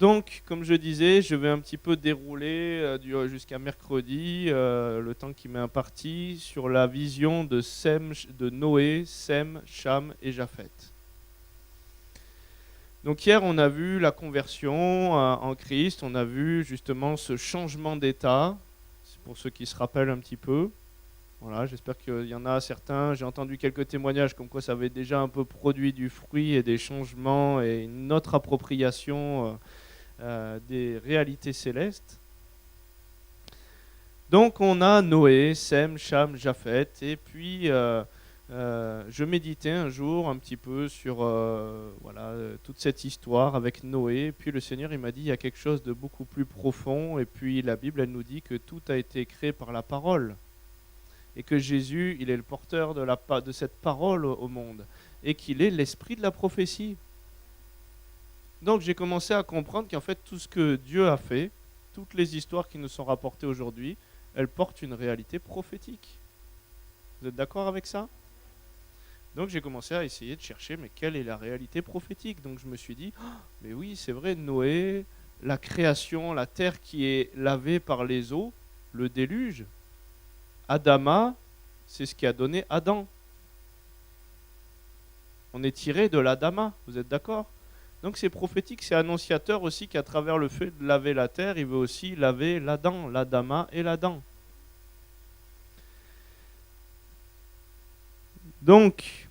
Donc, comme je disais, je vais un petit peu dérouler jusqu'à mercredi, le temps qui m'est imparti, sur la vision de Noé, Sem, Cham et Japheth. Donc hier, on a vu la conversion en Christ, on a vu justement ce changement d'état, c'est pour ceux qui se rappellent un petit peu. Voilà, j'espère qu'il y en a certains, j'ai entendu quelques témoignages comme quoi ça avait déjà un peu produit du fruit et des changements et une autre appropriation des réalités célestes. Donc on a Noé, Sem, Cham, Japheth, et puis je méditais un jour un petit peu sur toute cette histoire avec Noé, et puis le Seigneur il m'a dit il y a quelque chose de beaucoup plus profond, et puis la Bible elle nous dit que tout a été créé par la parole, et que Jésus il est le porteur de cette parole au monde, et qu'il est l'esprit de la prophétie. Donc j'ai commencé à comprendre qu'en fait tout ce que Dieu a fait, toutes les histoires qui nous sont rapportées aujourd'hui, elles portent une réalité prophétique. Vous êtes d'accord avec ça? Donc j'ai commencé à essayer de chercher, mais quelle est la réalité prophétique? Donc je me suis dit, oh, mais oui, c'est vrai, Noé, la création, la terre qui est lavée par les eaux, le déluge, Adama, c'est ce qui a donné Adam. On est tiré de l'Adama, vous êtes d'accord? Donc c'est prophétique, c'est annonciateur aussi qu'à travers le fait de laver la terre, il veut aussi laver l'Adam, l'Adama et l'Adam. Donc,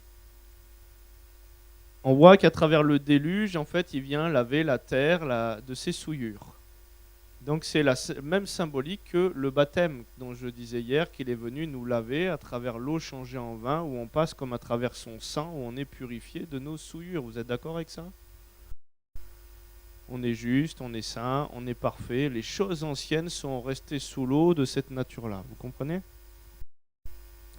on voit qu'à travers le déluge, en fait, il vient laver la terre de ses souillures. Donc c'est la même symbolique que le baptême dont je disais hier, qu'il est venu nous laver à travers l'eau changée en vin, où on passe comme à travers son sang, où on est purifié de nos souillures. Vous êtes d'accord avec ça? On est juste, on est saint, on est parfait. Les choses anciennes sont restées sous l'eau de cette nature-là. Vous comprenez?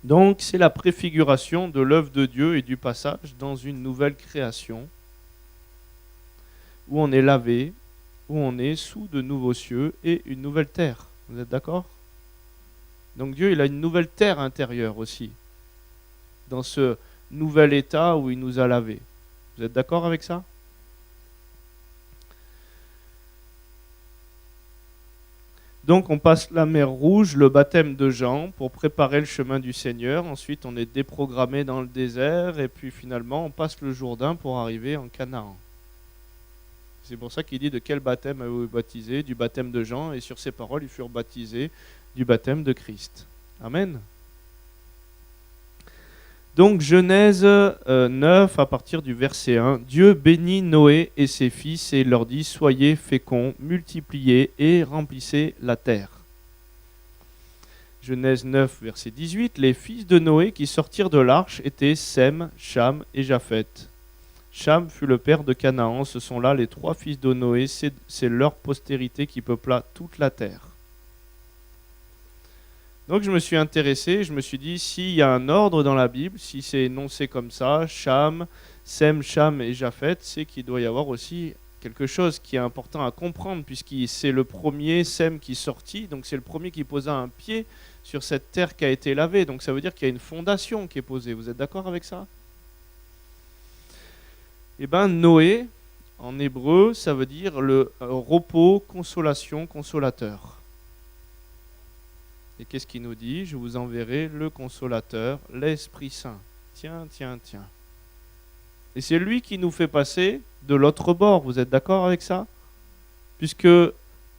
Donc c'est la préfiguration de l'œuvre de Dieu et du passage dans une nouvelle création où on est lavé, où on est sous de nouveaux cieux et une nouvelle terre. Vous êtes d'accord? Donc Dieu, il a une nouvelle terre intérieure aussi, dans ce nouvel état où il nous a lavés. Vous êtes d'accord avec ça? Donc on passe la mer Rouge, le baptême de Jean, pour préparer le chemin du Seigneur. Ensuite on est déprogrammé dans le désert, et puis finalement on passe le Jourdain pour arriver en Canaan. C'est pour ça qu'il dit de quel baptême avez-vous baptisé? Du baptême de Jean, et sur ces paroles ils furent baptisés du baptême de Christ. Amen. Donc Genèse 9 à partir du verset 1, Dieu bénit Noé et ses fils et leur dit, soyez féconds, multipliez et remplissez la terre. Genèse 9 verset 18, les fils de Noé qui sortirent de l'arche étaient Sem, Cham et Japheth. Cham fut le père de Canaan, ce sont là les trois fils de Noé, c'est leur postérité qui peupla toute la terre. Donc je me suis intéressé, je me suis dit, s'il y a un ordre dans la Bible, si c'est énoncé comme ça, Cham, Sem, Cham et Japheth, c'est qu'il doit y avoir aussi quelque chose qui est important à comprendre, puisque c'est le premier Sem qui sortit, donc c'est le premier qui posa un pied sur cette terre qui a été lavée, donc ça veut dire qu'il y a une fondation qui est posée. Vous êtes d'accord avec ça? Eh bien Noé, en hébreu, ça veut dire le repos, consolation, consolateur. Et qu'est-ce qu'il nous dit? Je vous enverrai le consolateur, l'Esprit Saint. Tiens, tiens, tiens. Et c'est lui qui nous fait passer de l'autre bord. Vous êtes d'accord avec ça? Puisque,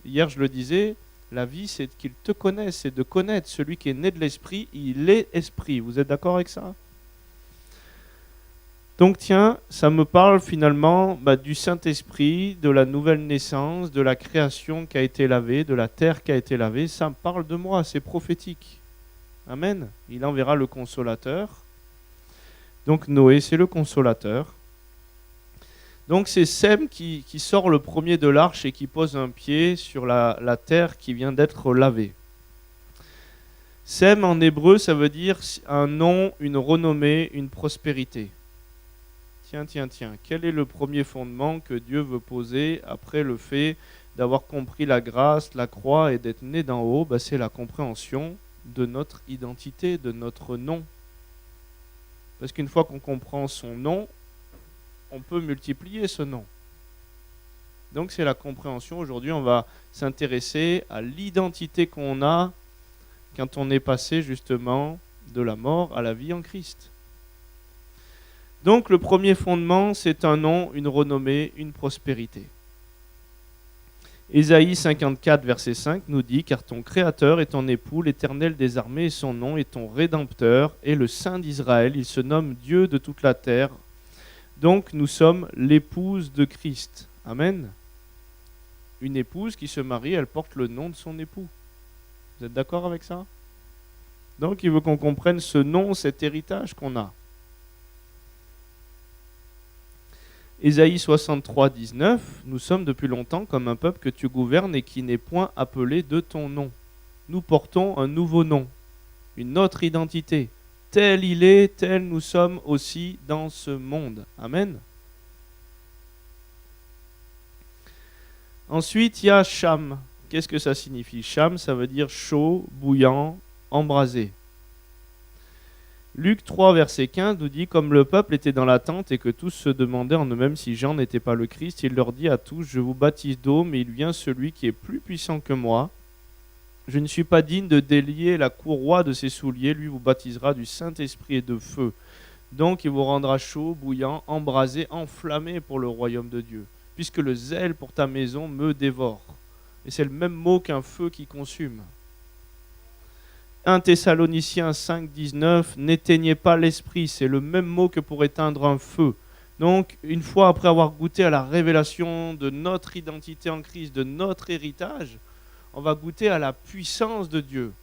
hier je le disais, la vie c'est qu'il te connaisse, c'est de connaître. Celui qui est né de l'Esprit, il est Esprit. Vous êtes d'accord avec ça? Donc tiens, ça me parle finalement du Saint-Esprit, de la nouvelle naissance, de la création qui a été lavée, de la terre qui a été lavée. Ça me parle de moi, c'est prophétique. Amen. Il enverra le consolateur. Donc Noé, c'est le consolateur. Donc c'est Sem qui sort le premier de l'arche et qui pose un pied sur la terre qui vient d'être lavée. Sem en hébreu, ça veut dire un nom, une renommée, une prospérité. Tiens, tiens, tiens, quel est le premier fondement que Dieu veut poser après le fait d'avoir compris la grâce, la croix et d'être né d'en haut? C'est la compréhension de notre identité, de notre nom. Parce qu'une fois qu'on comprend son nom, on peut multiplier ce nom. Donc c'est la compréhension. Aujourd'hui, on va s'intéresser à l'identité qu'on a quand on est passé justement de la mort à la vie en Christ. Donc le premier fondement, c'est un nom, une renommée, une prospérité. Ésaïe 54, verset 5 nous dit « Car ton Créateur est ton époux, l'Éternel des armées est son nom, et ton Rédempteur est le Saint d'Israël. Il se nomme Dieu de toute la terre. » Donc nous sommes l'épouse de Christ. Amen. Une épouse qui se marie, elle porte le nom de son époux. Vous êtes d'accord avec ça? Donc il veut qu'on comprenne ce nom, cet héritage qu'on a. Ésaïe 63, 19, nous sommes depuis longtemps comme un peuple que tu gouvernes et qui n'est point appelé de ton nom. Nous portons un nouveau nom, une autre identité. Tel il est, tel nous sommes aussi dans ce monde. Amen. Ensuite, il y a Cham. Qu'est-ce que ça signifie? Cham, ça veut dire chaud, bouillant, embrasé. Luc 3, verset 15 nous dit « Comme le peuple était dans l'attente et que tous se demandaient en eux-mêmes si Jean n'était pas le Christ, il leur dit à tous, je vous baptise d'eau, mais il vient celui qui est plus puissant que moi. Je ne suis pas digne de délier la courroie de ses souliers, lui vous baptisera du Saint-Esprit et de feu. Donc il vous rendra chaud, bouillant, embrasé, enflammé pour le royaume de Dieu, puisque le zèle pour ta maison me dévore. » Et c'est le même mot qu'un feu qui consume. 1 Thessaloniciens 5, 19, n'éteignez pas l'esprit, c'est le même mot que pour éteindre un feu. Donc, une fois après avoir goûté à la révélation de notre identité en Christ, de notre héritage, on va goûter à la puissance de Dieu.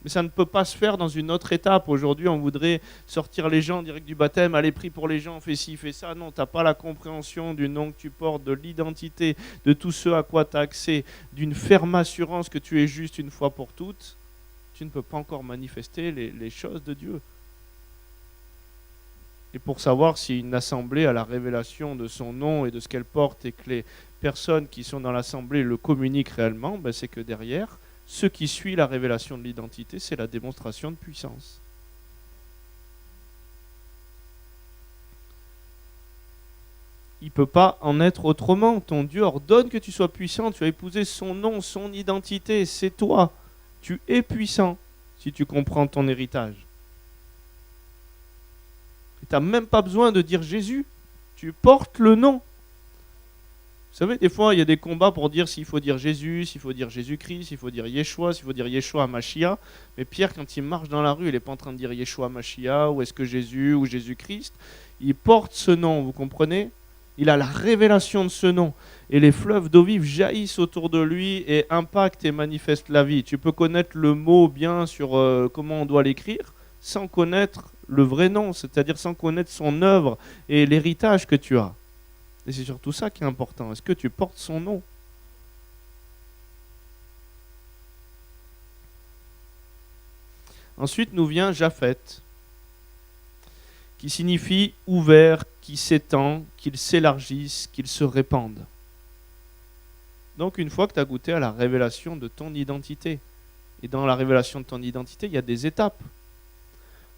Mais ça ne peut pas se faire dans une autre étape. Aujourd'hui, on voudrait sortir les gens direct du baptême, aller prier pour les gens, fais ci, fais ça. Non, tu n'as pas la compréhension du nom que tu portes, de l'identité, de tout ce à quoi tu as accès, d'une ferme assurance que tu es juste une fois pour toutes. Tu ne peux pas encore manifester les choses de Dieu. Et pour savoir si une assemblée a la révélation de son nom et de ce qu'elle porte et que les personnes qui sont dans l'assemblée le communiquent réellement, ben c'est que derrière, ce qui suit la révélation de l'identité, c'est la démonstration de puissance. Il ne peut pas en être autrement. Ton Dieu ordonne que tu sois puissant. Tu as épousé son nom, son identité. C'est toi. Tu es puissant si tu comprends ton héritage. Tu n'as même pas besoin de dire Jésus. Tu portes le nom. Vous savez, des fois, il y a des combats pour dire s'il faut dire Jésus, s'il faut dire Jésus-Christ, s'il faut dire Yeshua, s'il faut dire Yeshua Mashiach. Mais Pierre, quand il marche dans la rue, il n'est pas en train de dire Yeshua Mashiach, ou est-ce que Jésus, ou Jésus-Christ. Il porte ce nom, vous comprenez? Il a la révélation de ce nom. Et les fleuves d'eau vive jaillissent autour de lui et impactent et manifestent la vie. Tu peux connaître le mot bien sur comment on doit l'écrire, sans connaître le vrai nom, c'est-à-dire sans connaître son œuvre et l'héritage que tu as. Et c'est surtout ça qui est important. Est-ce que tu portes son nom? Ensuite nous vient Japhet, qui signifie ouvert, qui s'étend, qu'il s'élargisse, qu'il se répande. Donc une fois que tu as goûté à la révélation de ton identité, et dans la révélation de ton identité, il y a des étapes.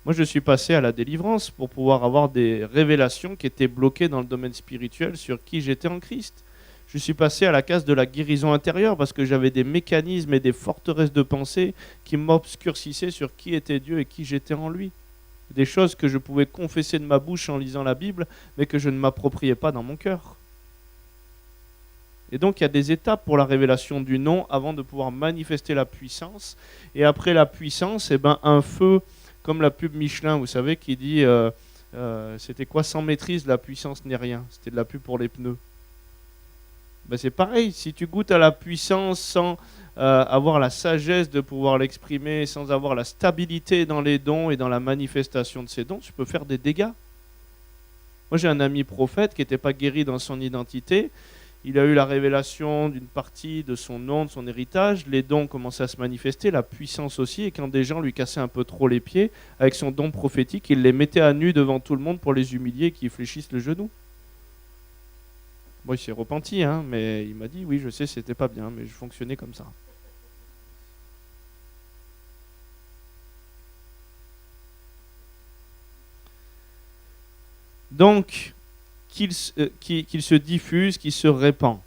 Moi, je suis passé à la délivrance pour pouvoir avoir des révélations qui étaient bloquées dans le domaine spirituel sur qui j'étais en Christ. Je suis passé à la case de la guérison intérieure parce que j'avais des mécanismes et des forteresses de pensée qui m'obscurcissaient sur qui était Dieu et qui j'étais en lui. Des choses que je pouvais confesser de ma bouche en lisant la Bible, mais que je ne m'appropriais pas dans mon cœur. Et donc, il y a des étapes pour la révélation du nom avant de pouvoir manifester la puissance. Et après la puissance, un feu... Comme la pub Michelin, vous savez, qui dit c'était quoi, sans maîtrise, la puissance n'est rien. C'était de la pub pour les pneus. C'est pareil, si tu goûtes à la puissance sans avoir la sagesse de pouvoir l'exprimer, sans avoir la stabilité dans les dons et dans la manifestation de ces dons, tu peux faire des dégâts. Moi, j'ai un ami prophète qui n'était pas guéri dans son identité. Il a eu la révélation d'une partie de son nom, de son héritage. Les dons commençaient à se manifester, la puissance aussi. Et quand des gens lui cassaient un peu trop les pieds, avec son don prophétique, il les mettait à nu devant tout le monde pour les humilier et qu'ils fléchissent le genou. Bon, il s'est repenti, mais il m'a dit, oui, je sais, c'était pas bien, mais je fonctionnais comme ça. Donc, qu'il se diffuse, qu'il se répand.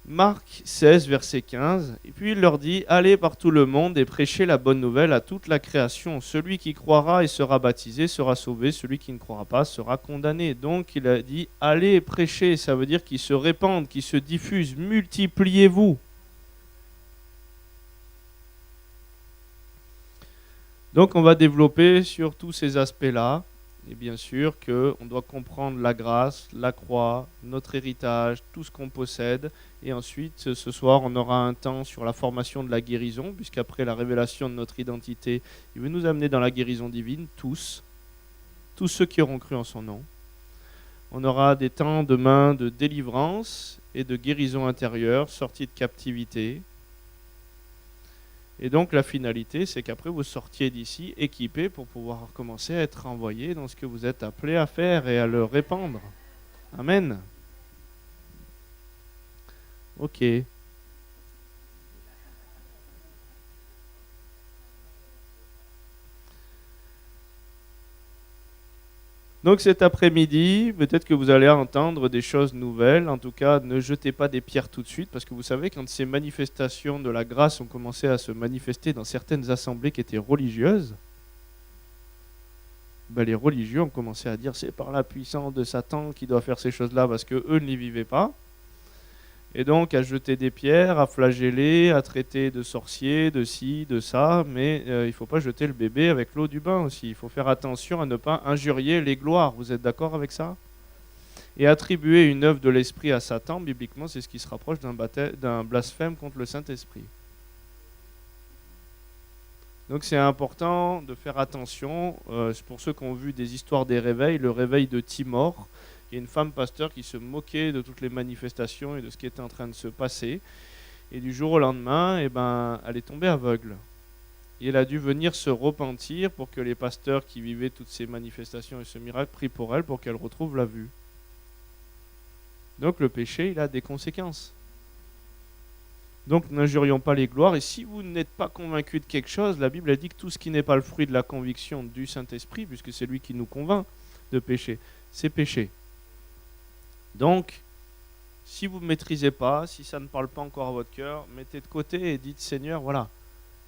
Marc 16, verset 15, et puis il leur dit « Allez par tout le monde et prêchez la bonne nouvelle à toute la création. Celui qui croira et sera baptisé sera sauvé, celui qui ne croira pas sera condamné. » Donc il a dit « Allez et prêchez », ça veut dire qu'il se répande, qu'il se diffuse, multipliez-vous. Donc on va développer sur tous ces aspects-là. Et bien sûr qu'on doit comprendre la grâce, la croix, notre héritage, tout ce qu'on possède. Et ensuite, ce soir, on aura un temps sur la formation de la guérison, puisqu'après la révélation de notre identité, il veut nous amener dans la guérison divine, tous ceux qui auront cru en son nom. On aura des temps demain de délivrance et de guérison intérieure, sortie de captivité. Et donc la finalité, c'est qu'après vous sortiez d'ici équipés pour pouvoir commencer à être envoyés dans ce que vous êtes appelés à faire et à le répandre. Amen. Ok. Donc cet après-midi, peut-être que vous allez entendre des choses nouvelles. En tout cas, ne jetez pas des pierres tout de suite, parce que vous savez, quand ces manifestations de la grâce ont commencé à se manifester dans certaines assemblées qui étaient religieuses, les religieux ont commencé à dire c'est par la puissance de Satan qui doit faire ces choses-là, parce qu'eux ne les vivaient pas. Et donc à jeter des pierres, à flageller, à traiter de sorciers, de ci, de ça, mais il ne faut pas jeter le bébé avec l'eau du bain aussi. Il faut faire attention à ne pas injurier les gloires. Vous êtes d'accord avec ça? Et attribuer une œuvre de l'esprit à Satan, bibliquement, c'est ce qui se rapproche d'un blasphème contre le Saint-Esprit. Donc c'est important de faire attention. Pour ceux qui ont vu des histoires des réveils, le réveil de Timor, il y a une femme pasteur qui se moquait de toutes les manifestations et de ce qui était en train de se passer. Et du jour au lendemain, elle est tombée aveugle. Et elle a dû venir se repentir pour que les pasteurs qui vivaient toutes ces manifestations et ce miracle prient pour elle pour qu'elle retrouve la vue. Donc le péché, il a des conséquences. Donc n'injurions pas les gloires. Et si vous n'êtes pas convaincu de quelque chose, la Bible a dit que tout ce qui n'est pas le fruit de la conviction du Saint-Esprit, puisque c'est lui qui nous convainc de péché, c'est péché. Donc, si vous ne maîtrisez pas, si ça ne parle pas encore à votre cœur, mettez de côté et dites Seigneur, voilà,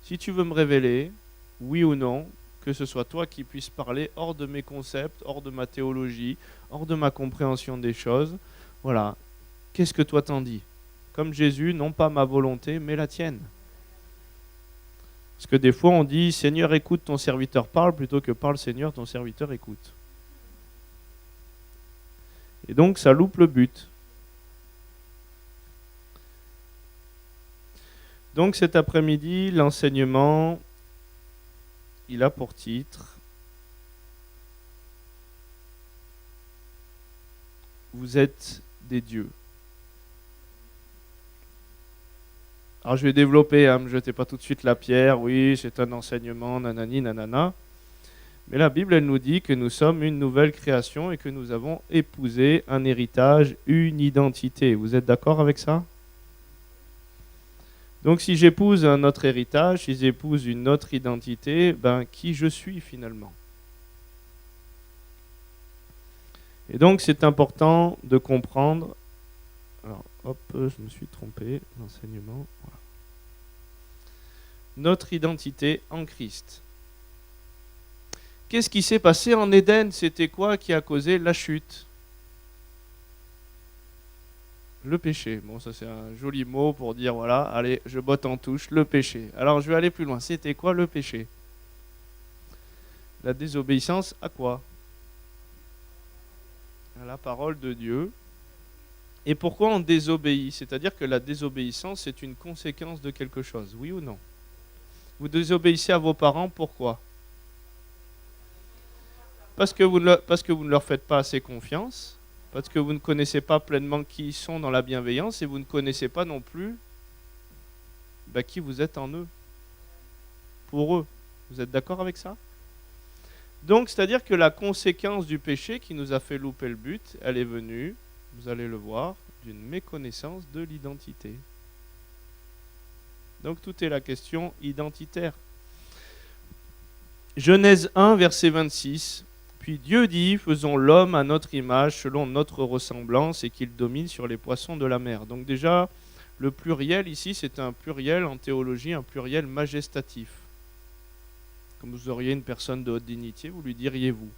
si tu veux me révéler, oui ou non, que ce soit toi qui puisses parler hors de mes concepts, hors de ma théologie, hors de ma compréhension des choses, voilà, qu'est-ce que toi t'en dis? Comme Jésus, non pas ma volonté, mais la tienne. Parce que des fois on dit Seigneur écoute, ton serviteur parle, plutôt que parle Seigneur, ton serviteur écoute. Et donc ça loupe le but. Donc cet après-midi, l'enseignement, il a pour titre Vous êtes des dieux. Alors je vais développer, ne me jetez pas tout de suite la pierre, oui, c'est un enseignement, nanani, nanana. Mais la Bible, elle nous dit que nous sommes une nouvelle création et que nous avons épousé un héritage, une identité. Vous êtes d'accord avec ça? Donc si j'épouse un autre héritage, si j'épouse une autre identité, qui je suis finalement? Et donc c'est important de comprendre. Alors hop, je me suis trompé, l'enseignement. Voilà. Notre identité en Christ. Qu'est-ce qui s'est passé en Éden? C'était quoi qui a causé la chute? Le péché. Bon, ça c'est un joli mot pour dire, voilà, allez, je botte en touche, le péché. Alors je vais aller plus loin. C'était quoi le péché? La désobéissance à quoi? À la parole de Dieu. Et pourquoi on désobéit? C'est-à-dire que la désobéissance, c'est une conséquence de quelque chose, oui ou non? Vous désobéissez à vos parents, pourquoi? Parce que vous ne leur faites pas assez confiance, parce que vous ne connaissez pas pleinement qui ils sont dans la bienveillance et vous ne connaissez pas non plus qui vous êtes en eux, pour eux. Vous êtes d'accord avec ça? Donc, c'est-à-dire que la conséquence du péché qui nous a fait louper le but, elle est venue, vous allez le voir, d'une méconnaissance de l'identité. Donc, tout est la question identitaire. Genèse 1, verset 26. Puis Dieu dit, faisons l'homme à notre image, selon notre ressemblance, et qu'il domine sur les poissons de la mer. Donc déjà, le pluriel ici, c'est un pluriel en théologie, un pluriel majestatif. Comme vous auriez une personne de haute dignité, vous lui diriez vous.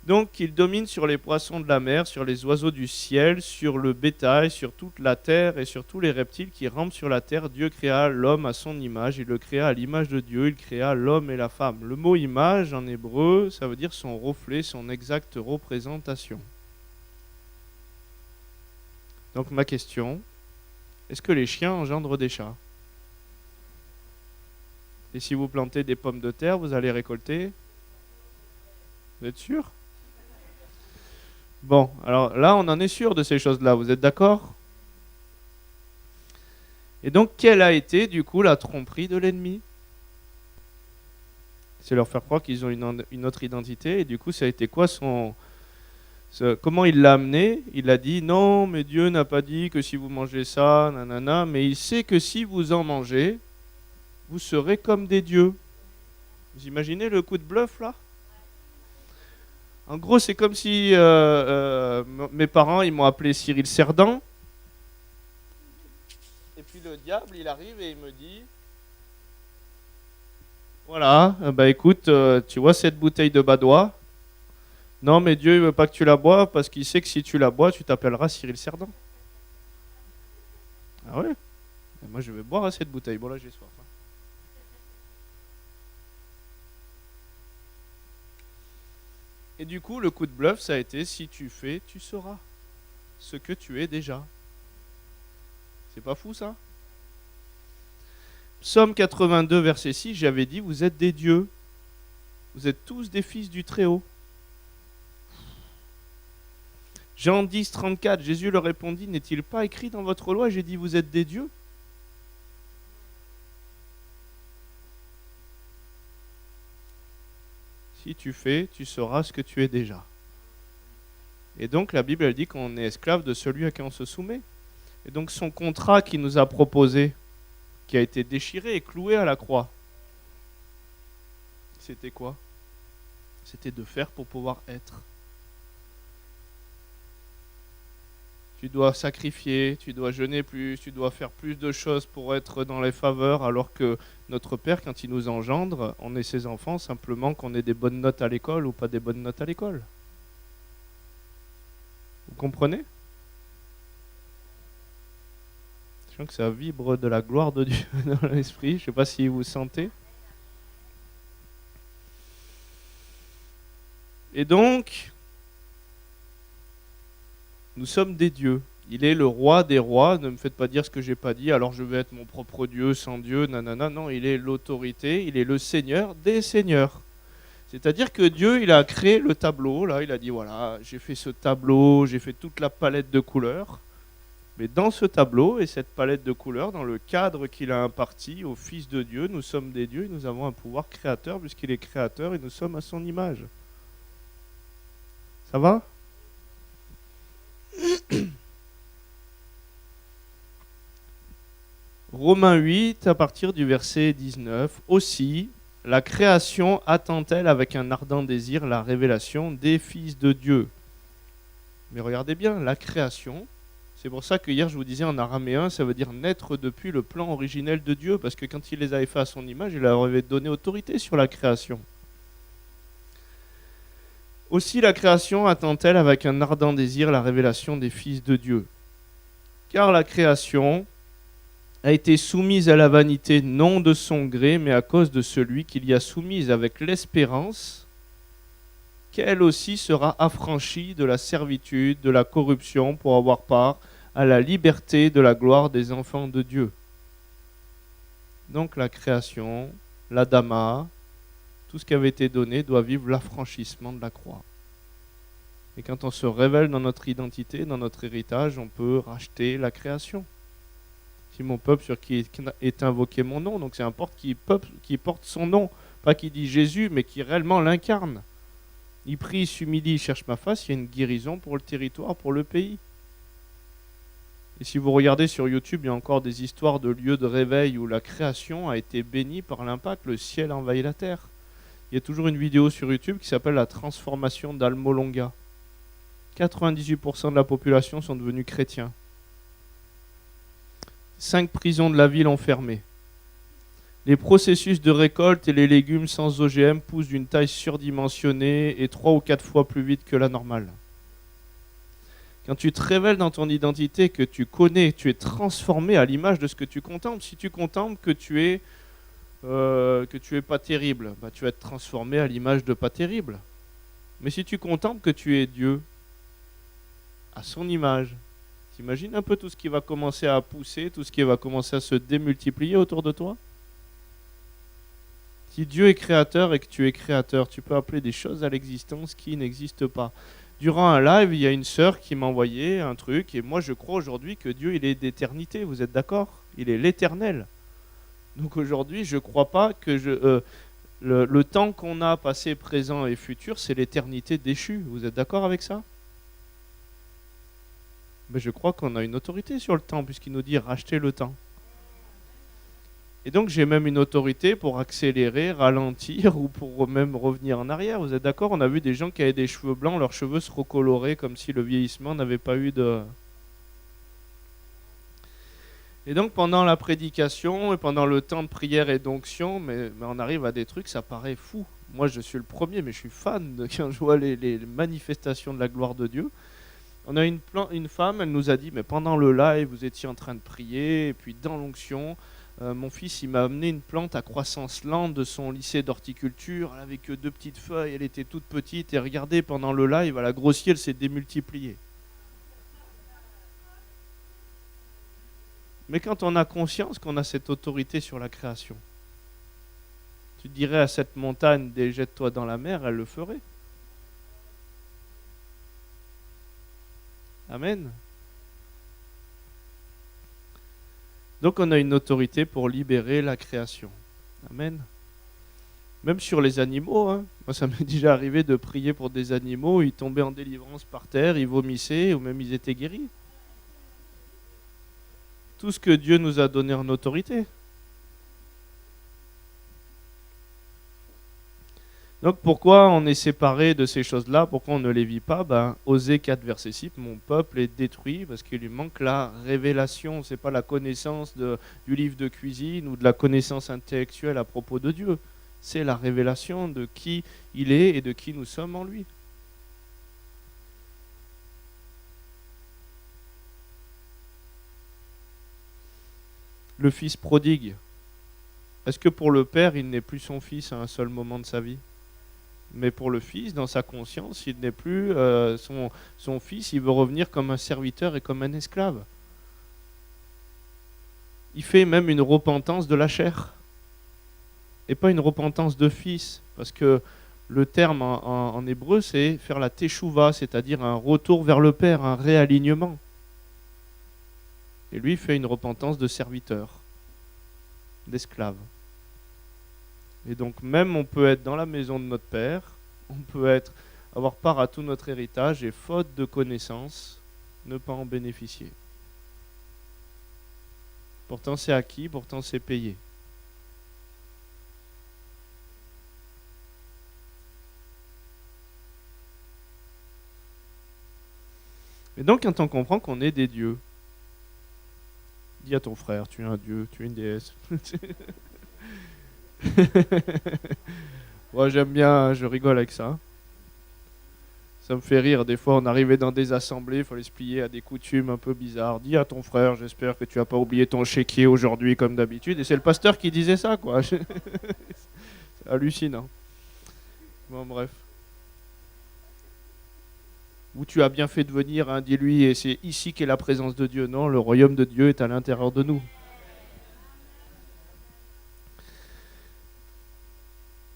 Donc qu'il domine sur les poissons de la mer, sur les oiseaux du ciel, sur le bétail, sur toute la terre et sur tous les reptiles qui rampent sur la terre. Dieu créa l'homme à son image, il le créa à l'image de Dieu, il créa l'homme et la femme. Le mot image en hébreu, ça veut dire son reflet, son exacte représentation. Donc ma question, est-ce que les chiens engendrent des chats? Et si vous plantez des pommes de terre, vous allez récolter? Vous êtes sûr? Bon, alors là, on en est sûr de ces choses-là, vous êtes d'accord? Et donc, quelle a été, du coup, la tromperie de l'ennemi? C'est leur faire croire qu'ils ont une autre identité, et du coup, ça a été quoi comment il l'a amené? Il a dit, non, mais Dieu n'a pas dit que si vous mangez ça, nanana, mais il sait que si vous en mangez, vous serez comme des dieux. Vous imaginez le coup de bluff, là? En gros, c'est comme si mes parents, ils m'ont appelé Cyril Cerdan. Et puis le diable, il arrive et il me dit, voilà, bah écoute, tu vois cette bouteille de Badois? Non, mais Dieu, il veut pas que tu la bois parce qu'il sait que si tu la bois, tu t'appelleras Cyril Cerdan. Ah ouais? Et moi, je vais boire cette bouteille. Bon, là, j'ai soif. Et du coup, le coup de bluff, ça a été, si tu fais, tu sauras ce que tu es déjà. C'est pas fou, ça? Psaume 82, verset 6, j'avais dit, vous êtes des dieux. Vous êtes tous des fils du Très-Haut. Jean 10, 34, Jésus leur répondit, n'est-il pas écrit dans votre loi? J'ai dit, vous êtes des dieux. Si tu fais, tu sauras ce que tu es déjà. Et donc la Bible, elle dit qu'on est esclave de celui à qui on se soumet. Et donc son contrat qu'il nous a proposé, qui a été déchiré et cloué à la croix, c'était quoi? C'était de faire pour pouvoir être. Tu dois sacrifier, tu dois jeûner plus, tu dois faire plus de choses pour être dans les faveurs, alors que notre Père, quand il nous engendre, on est ses enfants simplement qu'on ait des bonnes notes à l'école ou pas des bonnes notes à l'école. Vous comprenez? Je sens que ça vibre de la gloire de Dieu dans l'esprit, je ne sais pas si vous sentez. Et donc, nous sommes des dieux. Il est le roi des rois. Ne me faites pas dire ce que j'ai pas dit. Alors je vais être mon propre Dieu sans Dieu. Nanana. Non, il est l'autorité. Il est le Seigneur des seigneurs. C'est-à-dire que Dieu, il a créé le tableau. Là, il a dit voilà, j'ai fait ce tableau, j'ai fait toute la palette de couleurs. Mais dans ce tableau et cette palette de couleurs, dans le cadre qu'il a imparti au Fils de Dieu, nous sommes des dieux et nous avons un pouvoir créateur puisqu'il est créateur et nous sommes à son image. Ça va ? Romains 8, à partir du verset 19. Aussi, la création attend-elle avec un ardent désir la révélation des fils de Dieu. Mais regardez bien, la création, c'est pour ça que hier je vous disais en araméen, ça veut dire naître depuis le plan originel de Dieu, parce que quand il les avait fait à son image, il leur avait donné autorité sur la création. Aussi la création attend-elle avec un ardent désir la révélation des fils de Dieu. Car la création a été soumise à la vanité non de son gré, mais à cause de celui qui l'y a soumise avec l'espérance qu'elle aussi sera affranchie de la servitude, de la corruption, pour avoir part à la liberté de la gloire des enfants de Dieu. Donc la création, l'Adama, tout ce qui avait été donné doit vivre l'affranchissement de la croix. Et quand on se révèle dans notre identité, dans notre héritage, on peut racheter la création. Si mon peuple sur qui est invoqué mon nom, donc c'est un peuple qui porte son nom, pas qui dit Jésus, mais qui réellement l'incarne. Il prie, il s'humilie, il cherche ma face, il y a une guérison pour le territoire, pour le pays. Et si vous regardez sur YouTube, il y a encore des histoires de lieux de réveil où la création a été bénie par l'impact, le ciel envahit la terre. Il y a toujours une vidéo sur YouTube qui s'appelle la transformation d'Almolonga. 98% de la population sont devenus chrétiens. 5 prisons de la ville ont fermé. Les processus de récolte et les légumes sans OGM poussent d'une taille surdimensionnée et 3 ou 4 fois plus vite que la normale. Quand tu te révèles dans ton identité, que tu connais, tu es transformé à l'image de ce que tu contemples. Si tu contemples que tu es pas terrible, bah, tu vas être transformé à l'image de pas terrible. Mais si tu contemples que tu es Dieu, à son image, t'imagines un peu tout ce qui va commencer à pousser, tout ce qui va commencer à se démultiplier autour de toi? Si Dieu est créateur et que tu es créateur, tu peux appeler des choses à l'existence qui n'existent pas. Durant un live, il y a une sœur qui m'a envoyé un truc, et moi je crois aujourd'hui que Dieu il est d'éternité, vous êtes d'accord? Il est l'éternel. Donc aujourd'hui, je ne crois pas que le temps qu'on a passé présent et futur, c'est l'éternité déchue. Vous êtes d'accord avec ça? Mais je crois qu'on a une autorité sur le temps, puisqu'il nous dit racheter le temps. Et donc j'ai même une autorité pour accélérer, ralentir ou pour même revenir en arrière. Vous êtes d'accord? On a vu des gens qui avaient des cheveux blancs, leurs cheveux se recoloraient comme si le vieillissement n'avait pas eu de... Et donc pendant la prédication et pendant le temps de prière et d'onction, mais on arrive à des trucs, ça paraît fou. Moi je suis le premier, mais je suis fan de quand je vois les manifestations de la gloire de Dieu. On a une femme, elle nous a dit, mais pendant le live, vous étiez en train de prier, et puis dans l'onction... mon fils, il m'a amené une plante à croissance lente de son lycée d'horticulture. Elle avait que 2 petites feuilles, elle était toute petite. Et regardez, pendant le live, elle a grossi, elle s'est démultipliée. Mais quand on a conscience qu'on a cette autorité sur la création, tu dirais à cette montagne, déjette-toi dans la mer, elle le ferait. Amen. Donc on a une autorité pour libérer la création. Amen. Même sur les animaux, hein. Moi ça m'est déjà arrivé de prier pour des animaux, ils tombaient en délivrance par terre, ils vomissaient, ou même ils étaient guéris. Tout ce que Dieu nous a donné en autorité. Donc pourquoi on est séparé de ces choses-là? Pourquoi on ne les vit pas? Osée 4, verset 6, mon peuple est détruit parce qu'il lui manque la révélation. Ce n'est pas la connaissance du livre de cuisine ou de la connaissance intellectuelle à propos de Dieu. C'est la révélation de qui il est et de qui nous sommes en lui. Le fils prodigue. Est-ce que pour le père, il n'est plus son fils à un seul moment de sa vie? Mais pour le fils, dans sa conscience, il n'est plus son fils, il veut revenir comme un serviteur et comme un esclave. Il fait même une repentance de la chair, et pas une repentance de fils, parce que le terme en hébreu, c'est faire la teshuva, c'est-à-dire un retour vers le Père, un réalignement. Et lui fait une repentance de serviteur, d'esclave. Et donc même on peut être dans la maison de notre Père, on peut avoir part à tout notre héritage et faute de connaissances, ne pas en bénéficier. Pourtant c'est acquis, pourtant c'est payé. Et donc quand on comprend qu'on est des dieux, dis à ton frère, tu es un dieu, tu es une déesse. Moi j'aime bien, je rigole avec ça. Ça me fait rire, des fois on arrivait dans des assemblées, il fallait se plier à des coutumes un peu bizarres. Dis à ton frère, j'espère que tu n'as pas oublié ton chéquier aujourd'hui comme d'habitude. Et c'est le pasteur qui disait ça, quoi. C'est hallucinant. Bon, bref. Ou tu as bien fait de venir, hein, dis-lui, et c'est ici qu'est la présence de Dieu. Non, le royaume de Dieu est à l'intérieur de nous.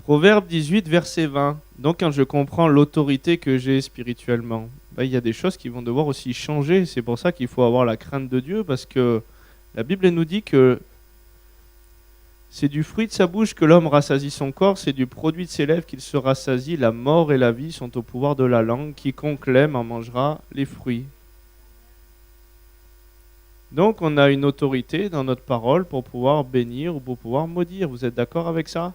Proverbe 18, verset 20. Donc quand je comprends l'autorité que j'ai spirituellement, il y a des choses qui vont devoir aussi changer. C'est pour ça qu'il faut avoir la crainte de Dieu, parce que la Bible nous dit que c'est du fruit de sa bouche que l'homme rassasie son corps, c'est du produit de ses lèvres qu'il se rassasie. La mort et la vie sont au pouvoir de la langue. Quiconque l'aime en mangera les fruits. Donc on a une autorité dans notre parole pour pouvoir bénir ou pour pouvoir maudire. Vous êtes d'accord avec ça ?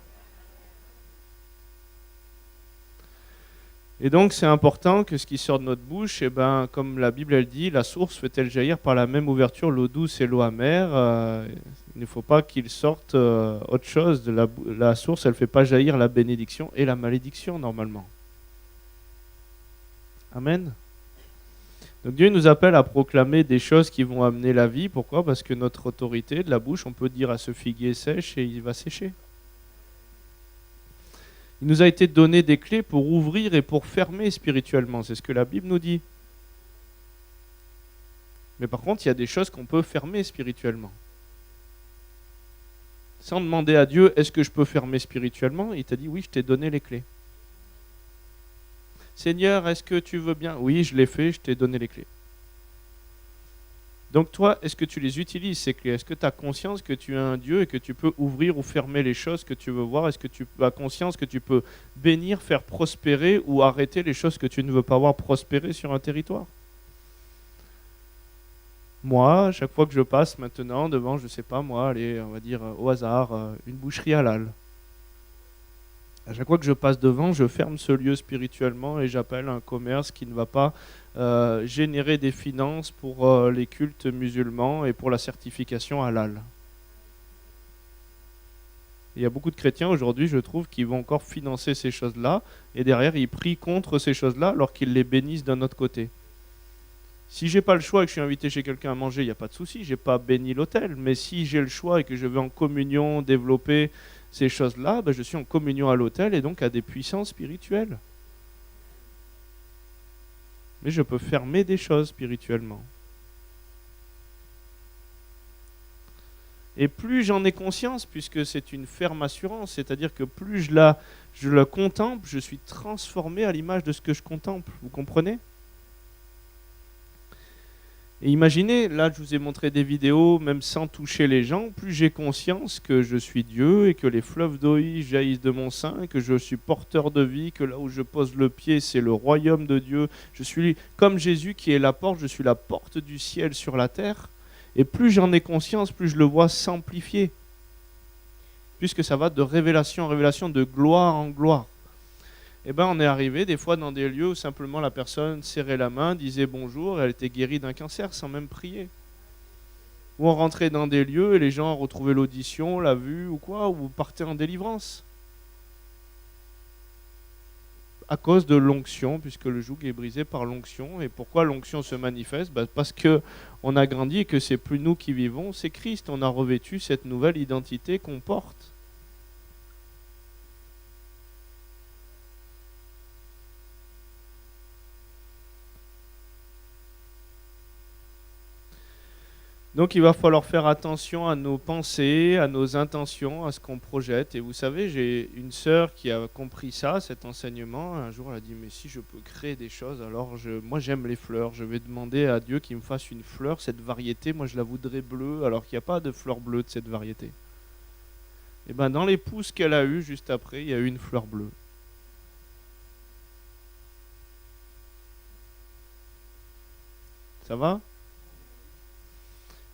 Et donc c'est important que ce qui sort de notre bouche, eh ben, comme la Bible elle dit, la source fait-elle jaillir par la même ouverture l'eau douce et l'eau amère. Il ne faut pas qu'il sorte autre chose. La source, elle ne fait pas jaillir la bénédiction et la malédiction normalement. Amen. Donc Dieu nous appelle à proclamer des choses qui vont amener la vie. Pourquoi? Parce que notre autorité de la bouche, on peut dire à ce figuier sèche et il va sécher. Il nous a été donné des clés pour ouvrir et pour fermer spirituellement. C'est ce que la Bible nous dit. Mais par contre, il y a des choses qu'on peut fermer spirituellement. Sans demander à Dieu, est-ce que je peux fermer spirituellement? Il t'a dit, oui, je t'ai donné les clés. Seigneur, est-ce que tu veux bien? Oui, je l'ai fait, je t'ai donné les clés. Donc toi, est-ce que tu les utilises, ces clés? Est-ce que tu as conscience que tu es un Dieu et que tu peux ouvrir ou fermer les choses que tu veux voir? Est-ce que tu as conscience que tu peux bénir, faire prospérer ou arrêter les choses que tu ne veux pas voir prospérer sur un territoire? Moi, chaque fois que je passe maintenant devant, je ne sais pas moi, allez, on va dire au hasard, une boucherie halal. À chaque fois que je passe devant, je ferme ce lieu spirituellement et j'appelle un commerce qui ne va pas générer des finances pour les cultes musulmans et pour la certification halal. Il y a beaucoup de chrétiens aujourd'hui, je trouve, qui vont encore financer ces choses-là et derrière, ils prient contre ces choses-là alors qu'ils les bénissent d'un autre côté. Si j'ai pas le choix et que je suis invité chez quelqu'un à manger, il n'y a pas de souci, j'ai pas béni l'hôtel. Mais si j'ai le choix et que je veux en communion développer ces choses-là, ben je suis en communion à l'autel et donc à des puissances spirituelles. Mais je peux fermer des choses spirituellement. Et plus j'en ai conscience, puisque c'est une ferme assurance, c'est-à-dire que plus je la contemple, je suis transformé à l'image de ce que je contemple. Vous comprenez ? Et imaginez, là je vous ai montré des vidéos, même sans toucher les gens, plus j'ai conscience que je suis Dieu et que les fleuves d'eau jaillissent de mon sein, que je suis porteur de vie, que là où je pose le pied c'est le royaume de Dieu. Je suis comme Jésus qui est la porte, je suis la porte du ciel sur la terre. Et plus j'en ai conscience, plus je le vois s'amplifier. Puisque ça va de révélation en révélation, de gloire en gloire. Eh ben, on est arrivé des fois dans des lieux où simplement la personne serrait la main, disait bonjour, et elle était guérie d'un cancer sans même prier. Ou on rentrait dans des lieux et les gens retrouvaient l'audition, la vue ou quoi, ou partaient en délivrance. À cause de l'onction, puisque le joug est brisé par l'onction. Et pourquoi l'onction se manifeste? Parce qu'on a grandi et que c'est plus nous qui vivons, c'est Christ. On a revêtu cette nouvelle identité qu'on porte. Donc il va falloir faire attention à nos pensées, à nos intentions, à ce qu'on projette. Et vous savez, j'ai une sœur qui a compris ça, cet enseignement. Un jour, elle a dit, mais si je peux créer des choses, alors moi j'aime les fleurs. Je vais demander à Dieu qu'il me fasse une fleur, cette variété. Moi je la voudrais bleue, alors qu'il n'y a pas de fleur bleue de cette variété. Et bien dans les pousses qu'elle a eues, juste après, il y a eu une fleur bleue. Ça va ?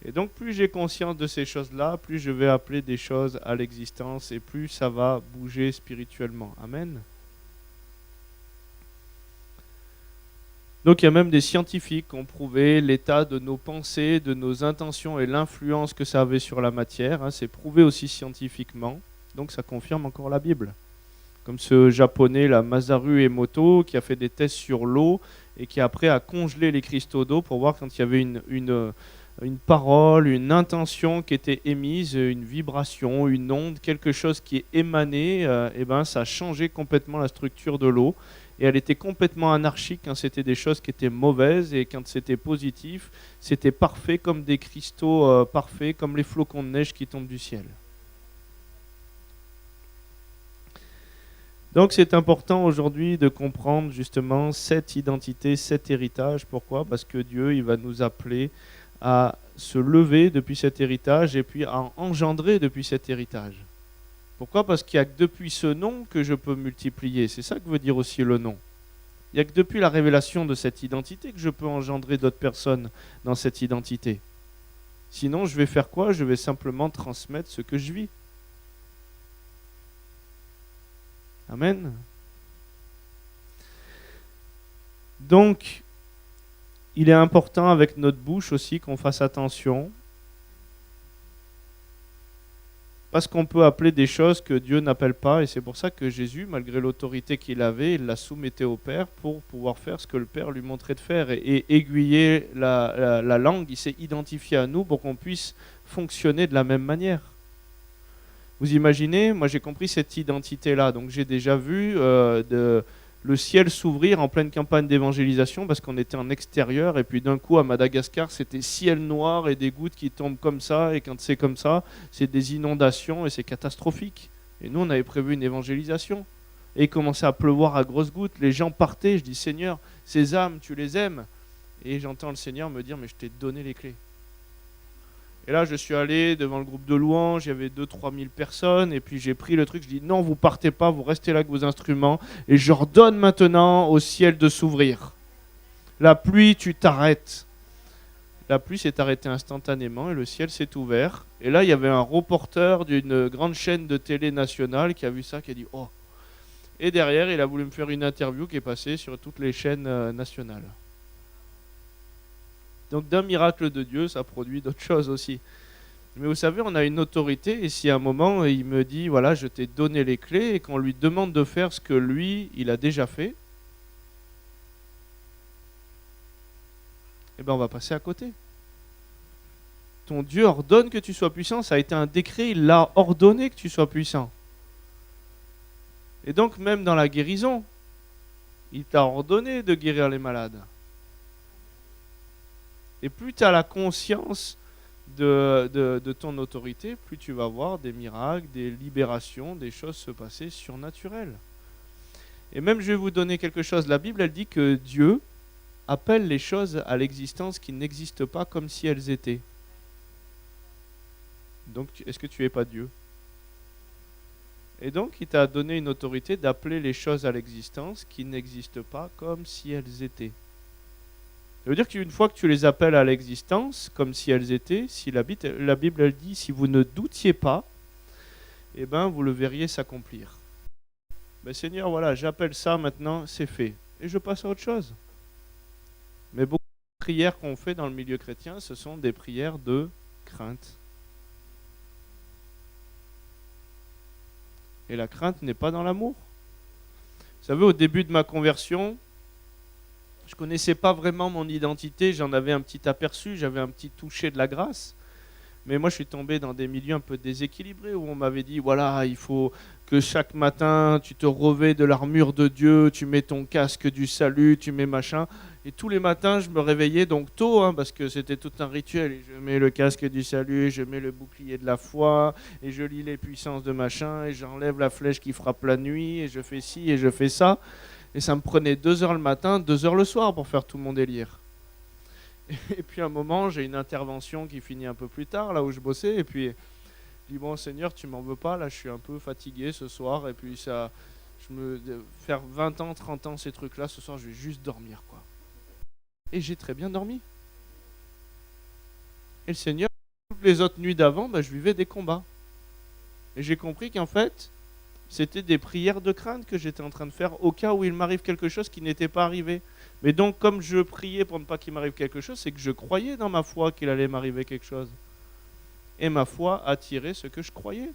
Et donc plus j'ai conscience de ces choses-là, plus je vais appeler des choses à l'existence et plus ça va bouger spirituellement. Amen. Donc il y a même des scientifiques qui ont prouvé l'état de nos pensées, de nos intentions et l'influence que ça avait sur la matière. C'est prouvé aussi scientifiquement. Donc ça confirme encore la Bible. Comme ce japonais, la Masaru Emoto, qui a fait des tests sur l'eau et qui après a congelé les cristaux d'eau pour voir quand il y avait une parole, une intention qui était émise, une vibration, une onde, quelque chose qui émanait, et ben ça a changé complètement la structure de l'eau. Et elle était complètement anarchique quand c'était des choses qui étaient mauvaises, et quand c'était positif, c'était parfait comme des cristaux parfaits, comme les flocons de neige qui tombent du ciel. Donc c'est important aujourd'hui de comprendre justement cette identité, cet héritage. Pourquoi ? Parce que Dieu, il va nous appeler à se lever depuis cet héritage et puis à engendrer depuis cet héritage. Pourquoi ? Parce qu'il n'y a que depuis ce nom que je peux multiplier. C'est ça que veut dire aussi le nom. Il n'y a que depuis la révélation de cette identité que je peux engendrer d'autres personnes dans cette identité. Sinon, je vais faire quoi ? Je vais simplement transmettre ce que je vis. Amen. Donc, il est important avec notre bouche aussi qu'on fasse attention, parce qu'on peut appeler des choses que Dieu n'appelle pas, et c'est pour ça que Jésus, malgré l'autorité qu'il avait, il la soumettait au Père pour pouvoir faire ce que le Père lui montrait de faire, et aiguiller la langue. Il s'est identifié à nous pour qu'on puisse fonctionner de la même manière. Vous imaginez, moi j'ai compris cette identité-là, donc j'ai déjà vu le ciel s'ouvrir en pleine campagne d'évangélisation parce qu'on était en extérieur, et puis d'un coup à Madagascar c'était ciel noir et des gouttes qui tombent comme ça, et quand c'est comme ça c'est des inondations et c'est catastrophique. Et nous on avait prévu une évangélisation et il commençait à pleuvoir à grosses gouttes, les gens partaient, je dis Seigneur, ces âmes tu les aimes, et j'entends le Seigneur me dire mais je t'ai donné les clés. Et là, je suis allé devant le groupe de louanges, il y avait 2-3 000 personnes, et puis j'ai pris le truc, je dis non, vous partez pas, vous restez là avec vos instruments, et je ordonne maintenant au ciel de s'ouvrir. La pluie, tu t'arrêtes. La pluie s'est arrêtée instantanément, et le ciel s'est ouvert. Et là, il y avait un reporter d'une grande chaîne de télé nationale qui a vu ça, qui a dit oh. Et derrière, il a voulu me faire une interview qui est passée sur toutes les chaînes nationales. Donc d'un miracle de Dieu, ça produit d'autres choses aussi. Mais vous savez, on a une autorité, et si à un moment il me dit, voilà, je t'ai donné les clés, et qu'on lui demande de faire ce que lui, il a déjà fait, eh bien on va passer à côté. Ton Dieu ordonne que tu sois puissant, ça a été un décret, il l'a ordonné que tu sois puissant. Et donc même dans la guérison, il t'a ordonné de guérir les malades. Et plus tu as la conscience de ton autorité, plus tu vas voir des miracles, des libérations, des choses se passer surnaturelles. Et même, je vais vous donner quelque chose. La Bible, elle dit que Dieu appelle les choses à l'existence qui n'existent pas comme si elles étaient. Donc, est-ce que tu n'es pas Dieu ? Et donc, il t'a donné une autorité d'appeler les choses à l'existence qui n'existent pas comme si elles étaient. Ça veut dire qu'une fois que tu les appelles à l'existence, comme si elles étaient, si la Bible elle dit, si vous ne doutiez pas, eh ben vous le verriez s'accomplir. Ben Seigneur, voilà, j'appelle ça maintenant, c'est fait. Et je passe à autre chose. Mais beaucoup de prières qu'on fait dans le milieu chrétien, ce sont des prières de crainte. Et la crainte n'est pas dans l'amour. Vous savez, au début de ma conversion, je ne connaissais pas vraiment mon identité, j'en avais un petit aperçu, j'avais un petit toucher de la grâce. Mais moi, je suis tombé dans des milieux un peu déséquilibrés où on m'avait dit, voilà, il faut que chaque matin, tu te revêts de l'armure de Dieu, tu mets ton casque du salut, tu mets machin. Et tous les matins, je me réveillais donc tôt, parce que c'était tout un rituel. Et je mets le casque du salut, je mets le bouclier de la foi, et je lis les puissances de machin, et j'enlève la flèche qui frappe la nuit, et je fais ci, et je fais ça. Et ça me prenait 2 heures le matin, 2 heures le soir pour faire tout mon délire. Et puis à un moment, j'ai une intervention qui finit un peu plus tard, là où je bossais, et puis je dis bon Seigneur, tu m'en veux pas, là je suis un peu fatigué ce soir, et puis ça, faire 20 ans, 30 ans ces trucs-là, ce soir je vais juste dormir quoi. Et j'ai très bien dormi. Et le Seigneur, toutes les autres nuits d'avant, je vivais des combats. Et j'ai compris qu'en fait, c'était des prières de crainte que j'étais en train de faire au cas où il m'arrive quelque chose qui n'était pas arrivé. Mais donc, comme je priais pour ne pas qu'il m'arrive quelque chose, c'est que je croyais dans ma foi qu'il allait m'arriver quelque chose. Et ma foi attirait ce que je croyais.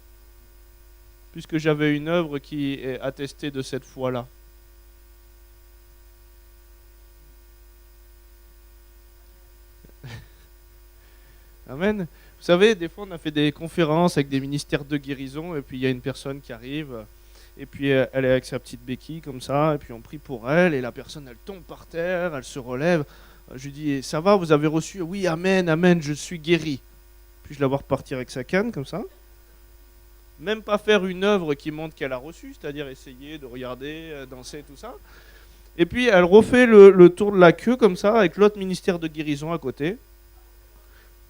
Puisque j'avais une œuvre qui est attestée de cette foi-là. Amen. Vous savez, des fois, on a fait des conférences avec des ministères de guérison, et puis il y a une personne qui arrive, et puis elle est avec sa petite béquille comme ça, et puis on prie pour elle, et la personne, elle tombe par terre, elle se relève. Je lui dis, ça va, vous avez reçu ? Oui, amen, amen, je suis guéri. Puis je la vois repartir avec sa canne, comme ça. Même pas faire une œuvre qui montre qu'elle a reçu, c'est-à-dire essayer de regarder, danser, tout ça. Et puis elle refait le tour de la queue, comme ça, avec l'autre ministère de guérison à côté.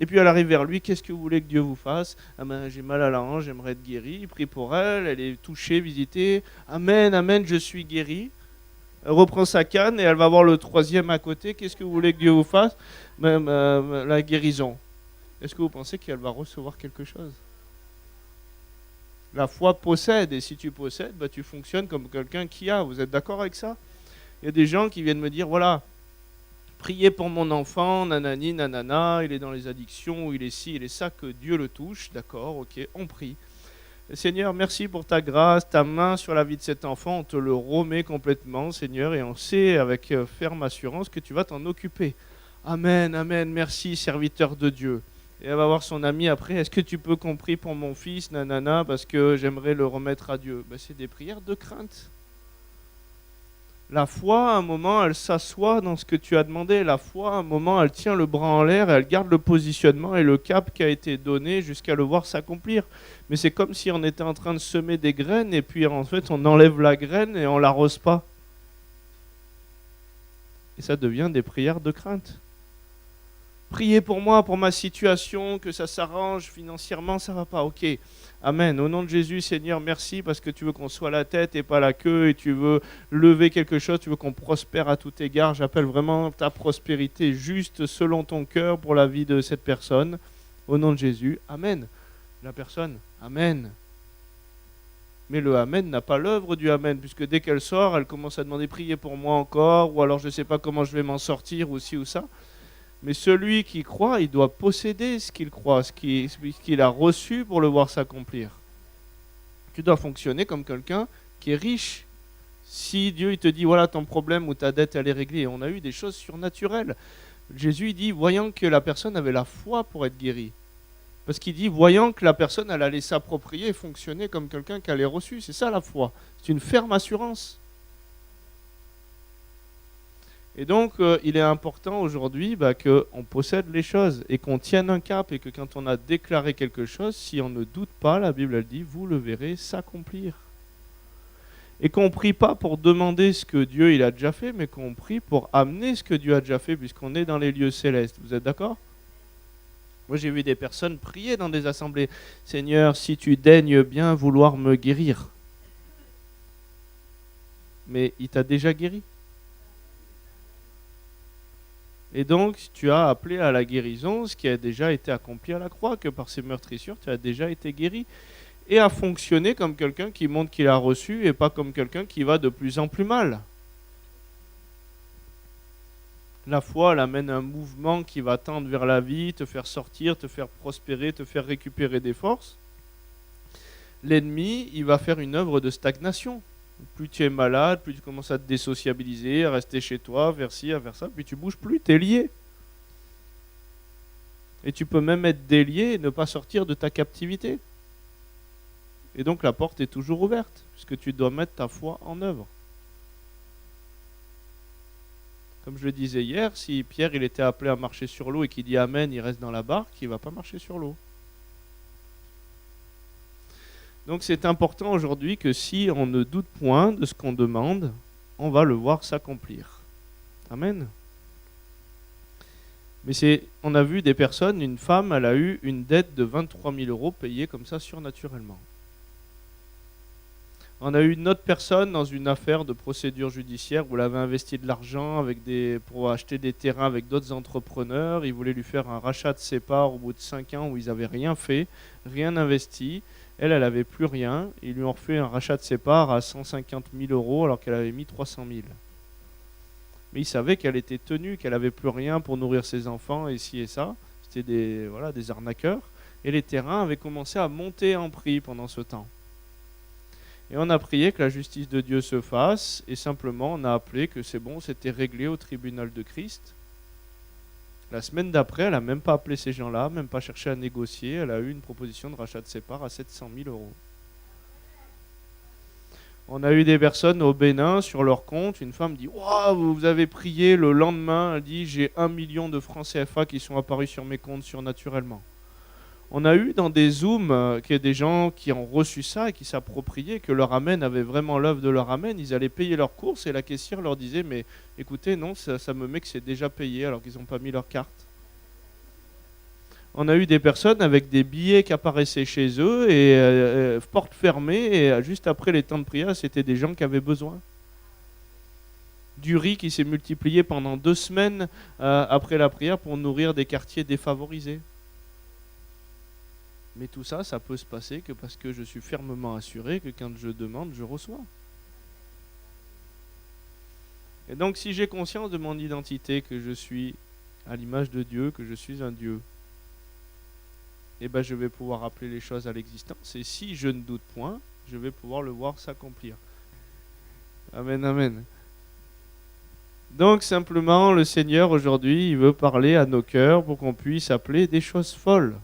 Et puis elle arrive vers lui, qu'est-ce que vous voulez que Dieu vous fasse ? Ah ben j'ai mal à la hanche, j'aimerais être guéri. Il prie pour elle, elle est touchée, visitée. Amen, amen, je suis guéri. Elle reprend sa canne et elle va voir le troisième à côté. Qu'est-ce que vous voulez que Dieu vous fasse ? La guérison. Est-ce que vous pensez qu'elle va recevoir quelque chose ? La foi possède, et si tu possèdes, tu fonctionnes comme quelqu'un qui a. Vous êtes d'accord avec ça ? Il y a des gens qui viennent me dire, voilà, Priez pour mon enfant, nanani, nanana, il est dans les addictions, il est ci, il est ça, que Dieu le touche. D'accord, ok, on prie. Seigneur, merci pour ta grâce, ta main sur la vie de cet enfant, on te le remet complètement, Seigneur, et on sait avec ferme assurance que tu vas t'en occuper. Amen, amen, merci, serviteur de Dieu. Et elle va voir son ami après, est-ce que tu peux compris pour mon fils, nanana, parce que j'aimerais le remettre à Dieu. Ben, c'est des prières de crainte. La foi, à un moment, elle s'assoit dans ce que tu as demandé. La foi, à un moment, elle tient le bras en l'air et elle garde le positionnement et le cap qui a été donné jusqu'à le voir s'accomplir. Mais c'est comme si on était en train de semer des graines et puis en fait, on enlève la graine et on l'arrose pas. Et ça devient des prières de crainte. Priez pour moi, pour ma situation, que ça s'arrange financièrement, ça va pas. Ok, amen. Au nom de Jésus, Seigneur, merci parce que tu veux qu'on soit la tête et pas la queue et tu veux lever quelque chose, tu veux qu'on prospère à tout égard. J'appelle vraiment ta prospérité juste selon ton cœur pour la vie de cette personne. Au nom de Jésus, amen. La personne, amen. Mais le amen n'a pas l'œuvre du amen, puisque dès qu'elle sort, elle commence à demander priez pour moi encore, ou alors je ne sais pas comment je vais m'en sortir, ou ci ou ça. Mais celui qui croit, il doit posséder ce qu'il croit, ce qu'il a reçu pour le voir s'accomplir. Tu dois fonctionner comme quelqu'un qui est riche. Si Dieu il te dit, voilà ton problème ou ta dette, elle est réglée. On a eu des choses surnaturelles. Jésus il dit, voyant que la personne avait la foi pour être guérie. Parce qu'il dit, voyant que la personne, elle allait s'approprier et fonctionner comme quelqu'un qui allait reçu. C'est ça la foi. C'est une ferme assurance. Et donc, il est important aujourd'hui qu'on possède les choses et qu'on tienne un cap et que quand on a déclaré quelque chose, si on ne doute pas, la Bible elle dit, vous le verrez s'accomplir. Et qu'on ne prie pas pour demander ce que Dieu il a déjà fait, mais qu'on prie pour amener ce que Dieu a déjà fait puisqu'on est dans les lieux célestes. Vous êtes d'accord ? Moi, j'ai vu des personnes prier dans des assemblées. Seigneur, si tu daignes bien vouloir me guérir. Mais il t'a déjà guéri. Et donc, tu as appelé à la guérison ce qui a déjà été accompli à la croix, que par ces meurtrissures, tu as déjà été guéri. Et à fonctionner comme quelqu'un qui montre qu'il a reçu et pas comme quelqu'un qui va de plus en plus mal. La foi, elle amène un mouvement qui va tendre vers la vie, te faire sortir, te faire prospérer, te faire récupérer des forces. L'ennemi, il va faire une œuvre de stagnation. Plus tu es malade, plus tu commences à te désociabiliser, à rester chez toi, à faire ci, à faire ça, puis tu bouges plus, tu es lié. Et tu peux même être délié et ne pas sortir de ta captivité. Et donc la porte est toujours ouverte, puisque tu dois mettre ta foi en œuvre. Comme je le disais hier, si Pierre il était appelé à marcher sur l'eau et qu'il dit Amen, il reste dans la barque, il ne va pas marcher sur l'eau. Donc c'est important aujourd'hui que si on ne doute point de ce qu'on demande, on va le voir s'accomplir. Amen. Mais on a vu des personnes, une femme, elle a eu une dette de 23 000 € payée comme ça surnaturellement. On a eu une autre personne dans une affaire de procédure judiciaire où elle avait investi de l'argent pour acheter des terrains avec d'autres entrepreneurs. Ils voulaient lui faire un rachat de ses parts au bout de 5 ans où ils n'avaient rien fait, rien investi. Elle n'avait plus rien. Ils lui ont refait un rachat de ses parts à 150 000 € alors qu'elle avait mis 300 000. Mais ils savaient qu'elle était tenue, qu'elle n'avait plus rien pour nourrir ses enfants et ci et ça. C'était des arnaqueurs. Et les terrains avaient commencé à monter en prix pendant ce temps. Et on a prié que la justice de Dieu se fasse, et simplement on a appelé que c'est bon, c'était réglé au tribunal de Christ. La semaine d'après, elle n'a même pas appelé ces gens-là, même pas cherché à négocier, elle a eu une proposition de rachat de ses parts à 700 000 €. On a eu des personnes au Bénin sur leur compte, une femme dit « Waouh, vous avez prié le lendemain », elle dit « J'ai 1 million de francs CFA qui sont apparus sur mes comptes surnaturellement ». On a eu dans des Zooms des gens qui ont reçu ça et qui s'appropriaient, que leur Amen avait vraiment l'œuvre de leur Amen. Ils allaient payer leurs courses et la caissière leur disait « Mais écoutez, non, ça me met que c'est déjà payé alors qu'ils n'ont pas mis leur carte. » On a eu des personnes avec des billets qui apparaissaient chez eux et portes fermées et juste après les temps de prière, c'était des gens qui avaient besoin. Du riz qui s'est multiplié pendant 2 semaines après la prière pour nourrir des quartiers défavorisés. Mais tout ça, ça peut se passer que parce que je suis fermement assuré que quand je demande, je reçois. Et donc si j'ai conscience de mon identité, que je suis à l'image de Dieu, que je suis un Dieu, et ben je vais pouvoir appeler les choses à l'existence. Et si je ne doute point, je vais pouvoir le voir s'accomplir. Amen, amen. Donc simplement, le Seigneur aujourd'hui, il veut parler à nos cœurs pour qu'on puisse appeler des choses folles.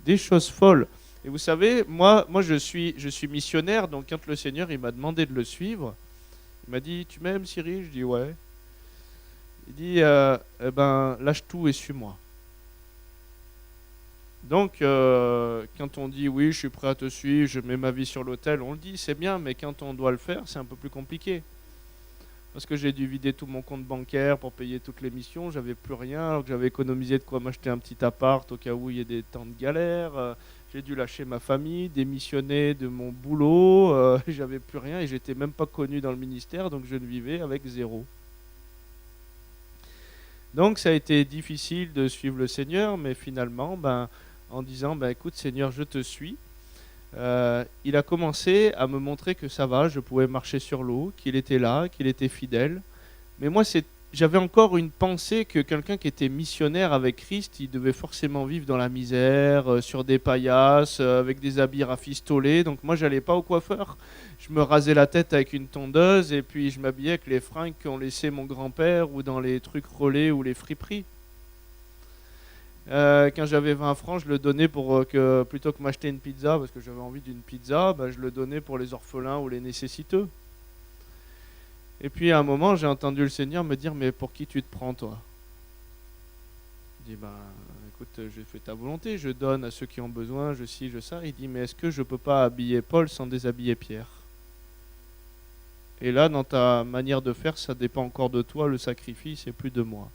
Des choses folles. Et vous savez, moi je suis missionnaire, donc quand le Seigneur il m'a demandé de le suivre, il m'a dit, tu m'aimes Cyril? Je dis ouais. Il dit, eh ben lâche tout et suis-moi. Donc quand on dit oui, je suis prêt à te suivre, je mets ma vie sur l'autel, on le dit, c'est bien, mais quand on doit le faire, c'est un peu plus compliqué. Parce que j'ai dû vider tout mon compte bancaire pour payer toutes les missions, j'avais plus rien, alors que j'avais économisé de quoi m'acheter un petit appart au cas où il y ait des temps de galère. J'ai dû lâcher ma famille, démissionner de mon boulot, j'avais plus rien et j'étais même pas connu dans le ministère, donc je ne vivais avec zéro. Donc ça a été difficile de suivre le Seigneur, mais finalement, en disant, écoute Seigneur, je te suis, il a commencé à me montrer que ça va, je pouvais marcher sur l'eau, qu'il était là, qu'il était fidèle. Mais moi, j'avais encore une pensée que quelqu'un qui était missionnaire avec Christ, il devait forcément vivre dans la misère, sur des paillasses, avec des habits rafistolés. Donc moi, j'allais pas au coiffeur. Je me rasais la tête avec une tondeuse et puis je m'habillais avec les fringues qu'ont laissé mon grand-père ou dans les trucs relais ou les friperies. Quand j'avais 20 francs, je le donnais pour que, plutôt que m'acheter une pizza, parce que j'avais envie d'une pizza, je le donnais pour les orphelins ou les nécessiteux. Et puis à un moment, j'ai entendu le Seigneur me dire, mais pour qui tu te prends toi? Je dis, écoute, je fais ta volonté, je donne à ceux qui ont besoin, je ci, je ça. Il dit, mais est-ce que je peux pas habiller Paul sans déshabiller Pierre? Et là, dans ta manière de faire, ça dépend encore de toi, le sacrifice, et plus de moi.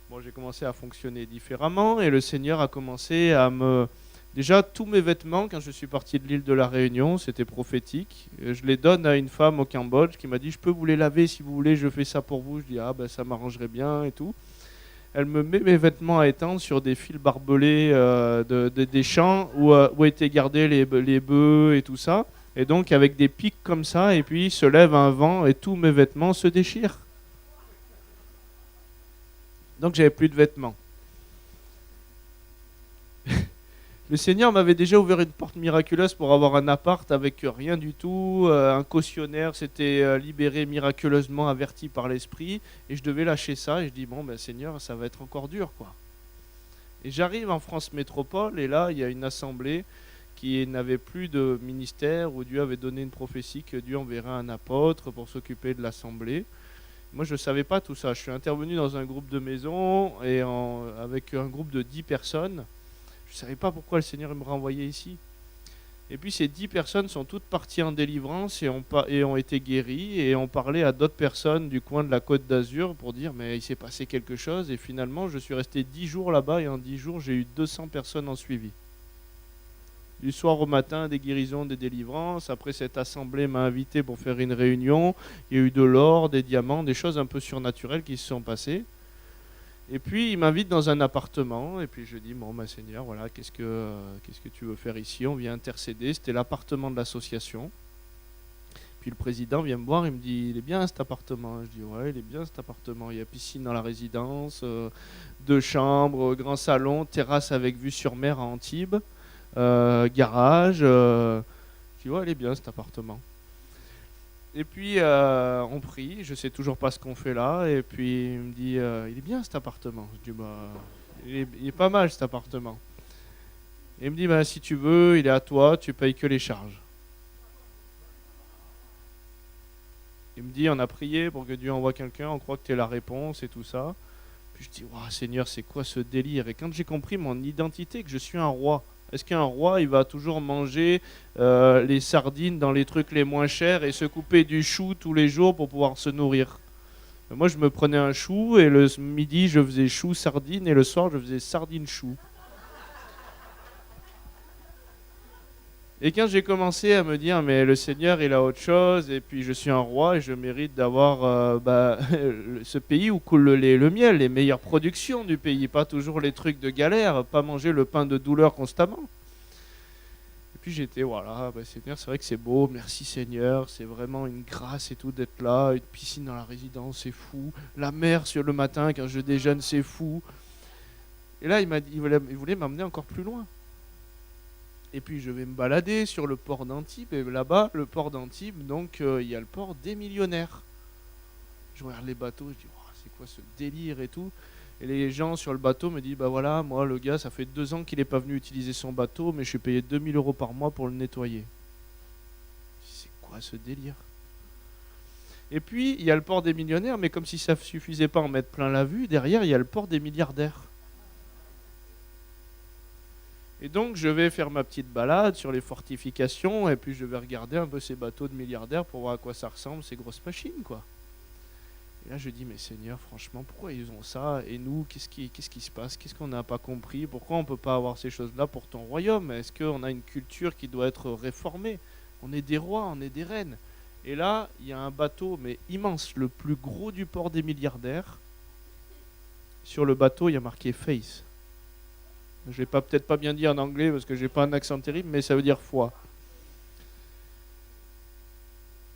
Bon, j'ai commencé à fonctionner différemment et le Seigneur a commencé à me... Déjà, tous mes vêtements, quand je suis parti de l'île de la Réunion, c'était prophétique. Je les donne à une femme au Cambodge qui m'a dit, je peux vous les laver si vous voulez, je fais ça pour vous. Je dis, ça m'arrangerait bien et tout. Elle me met mes vêtements à étendre sur des fils barbelés des champs où étaient gardés les bœufs et tout ça. Et donc, avec des pics comme ça, et puis se lève un vent et tous mes vêtements se déchirent. Donc j'avais plus de vêtements. Le Seigneur m'avait déjà ouvert une porte miraculeuse pour avoir un appart avec rien du tout. Un cautionnaire s'était libéré miraculeusement, averti par l'Esprit. Et je devais lâcher ça. Et je dis, Seigneur, ça va être encore dur, quoi. Et j'arrive en France Métropole. Et là, il y a une assemblée qui n'avait plus de ministère, où Dieu avait donné une prophétie que Dieu enverrait un apôtre pour s'occuper de l'assemblée. Moi, je ne savais pas tout ça. Je suis intervenu dans un groupe de maison et avec un groupe de 10 personnes. Je ne savais pas pourquoi le Seigneur me renvoyait ici. Et puis ces 10 personnes sont toutes parties en délivrance et ont été guéries. Et ont parlé à d'autres personnes du coin de la Côte d'Azur pour dire mais il s'est passé quelque chose. Et finalement, je suis resté 10 jours là-bas et en 10 jours, j'ai eu 200 personnes en suivi. Du soir au matin, des guérisons, des délivrances. Après, cette assemblée m'a invité pour faire une réunion. Il y a eu de l'or, des diamants, des choses un peu surnaturelles qui se sont passées. Et puis, il m'invite dans un appartement. Et puis, je dis, Seigneur, voilà, qu'est-ce que tu veux faire ici? On vient intercéder. C'était l'appartement de l'association. Puis, le président vient me voir. Il me dit, il est bien cet appartement. Je dis, ouais, il est bien cet appartement. Il y a piscine dans la résidence, 2 chambres, grand salon, terrasse avec vue sur mer à Antibes. Garage, je dis ouais, il est bien cet appartement. Et puis on prie, je sais toujours pas ce qu'on fait là, et puis il me dit il est bien cet appartement. Je dis il est pas mal cet appartement. Et il me dit si tu veux, il est à toi, tu payes que les charges. Il me dit on a prié pour que Dieu envoie quelqu'un, on croit que tu es la réponse et tout ça. Puis je dis Seigneur, c'est quoi ce délire? Et quand j'ai compris mon identité, que je suis un roi. Est-ce qu'un roi, il va toujours manger les sardines dans les trucs les moins chers et se couper du chou tous les jours pour pouvoir se nourrir? Moi, je me prenais un chou et le midi, je faisais chou sardine et le soir, je faisais sardine chou. Et quand j'ai commencé à me dire, mais le Seigneur, il a autre chose, et puis je suis un roi et je mérite d'avoir ce pays où coule le lait et le miel, les meilleures productions du pays, pas toujours les trucs de galère, pas manger le pain de douleur constamment. Et puis j'étais, voilà, bah, Seigneur, c'est vrai que c'est beau, merci Seigneur, c'est vraiment une grâce et tout d'être là, une piscine dans la résidence, c'est fou, la mer sur le matin quand je déjeune, c'est fou. Et là, il voulait m'amener encore plus loin. Et puis je vais me balader sur le port d'Antibes, et là-bas, le port d'Antibes, donc il y a le port des millionnaires. Je regarde les bateaux, je dis, oh, c'est quoi ce délire et tout. Et les gens sur le bateau me disent, bah voilà, moi le gars, ça fait 2 ans qu'il n'est pas venu utiliser son bateau, mais je suis payé 2 000 € par mois pour le nettoyer. C'est quoi ce délire? Et puis, il y a le port des millionnaires, mais comme si ça ne suffisait pas à en mettre plein la vue, derrière, il y a le port des milliardaires. Et donc, je vais faire ma petite balade sur les fortifications, et puis je vais regarder un peu ces bateaux de milliardaires pour voir à quoi ça ressemble, ces grosses machines, quoi. Et là, je dis, mais Seigneur, franchement, pourquoi ils ont ça? Et nous, qu'est-ce qui se passe? Qu'est-ce qu'on n'a pas compris? Pourquoi on ne peut pas avoir ces choses-là pour ton royaume? Est-ce qu'on a une culture qui doit être réformée? On est des rois, on est des reines. Et là, il y a un bateau, mais immense, le plus gros du port des milliardaires. Sur le bateau, il y a marqué Faith. Je ne vais peut-être pas bien dire en anglais parce que j'ai pas un accent terrible, mais ça veut dire foi.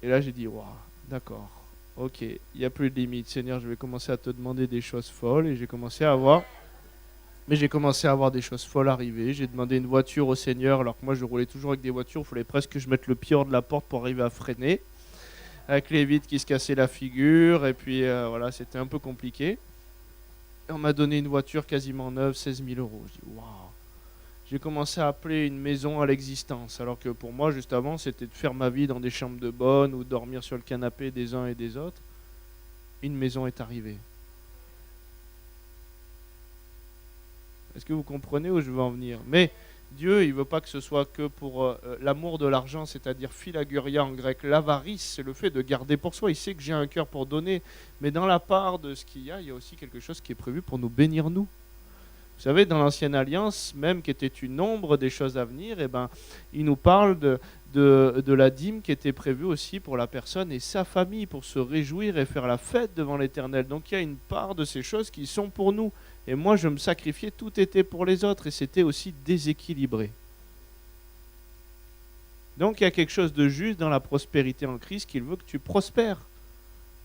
Et là, j'ai dit, waouh, d'accord. Ok, il n'y a plus de limite. Seigneur, je vais commencer à te demander des choses folles. Et j'ai commencé à avoir... Mais j'ai commencé à avoir des choses folles arriver. J'ai demandé une voiture au Seigneur, alors que moi, je roulais toujours avec des voitures. Il fallait presque que je mette le pied hors de la porte pour arriver à freiner. Avec les vitres qui se cassaient la figure. Et puis, voilà, c'était un peu compliqué. Et on m'a donné une voiture quasiment neuve, 16 000 €. Je dis, waouh. J'ai commencé à appeler une maison à l'existence. Alors que pour moi, juste avant, c'était de faire ma vie dans des chambres de bonne ou dormir sur le canapé des uns et des autres. Une maison est arrivée. Est-ce que vous comprenez où je veux en venir? Mais Dieu, il ne veut pas que ce soit que pour l'amour de l'argent, c'est-à-dire philaguria en grec. L'avarice, c'est le fait de garder pour soi. Il sait que j'ai un cœur pour donner. Mais dans la part de ce qu'il y a aussi quelque chose qui est prévu pour nous bénir, nous. Vous savez, dans l'Ancienne Alliance, même qui était une ombre des choses à venir, il nous parle de la dîme qui était prévue aussi pour la personne et sa famille, pour se réjouir et faire la fête devant l'Éternel. Donc il y a une part de ces choses qui sont pour nous. Et moi, je me sacrifiais, tout était pour les autres et c'était aussi déséquilibré. Donc il y a quelque chose de juste dans la prospérité en Christ qu'il veut que tu prospères.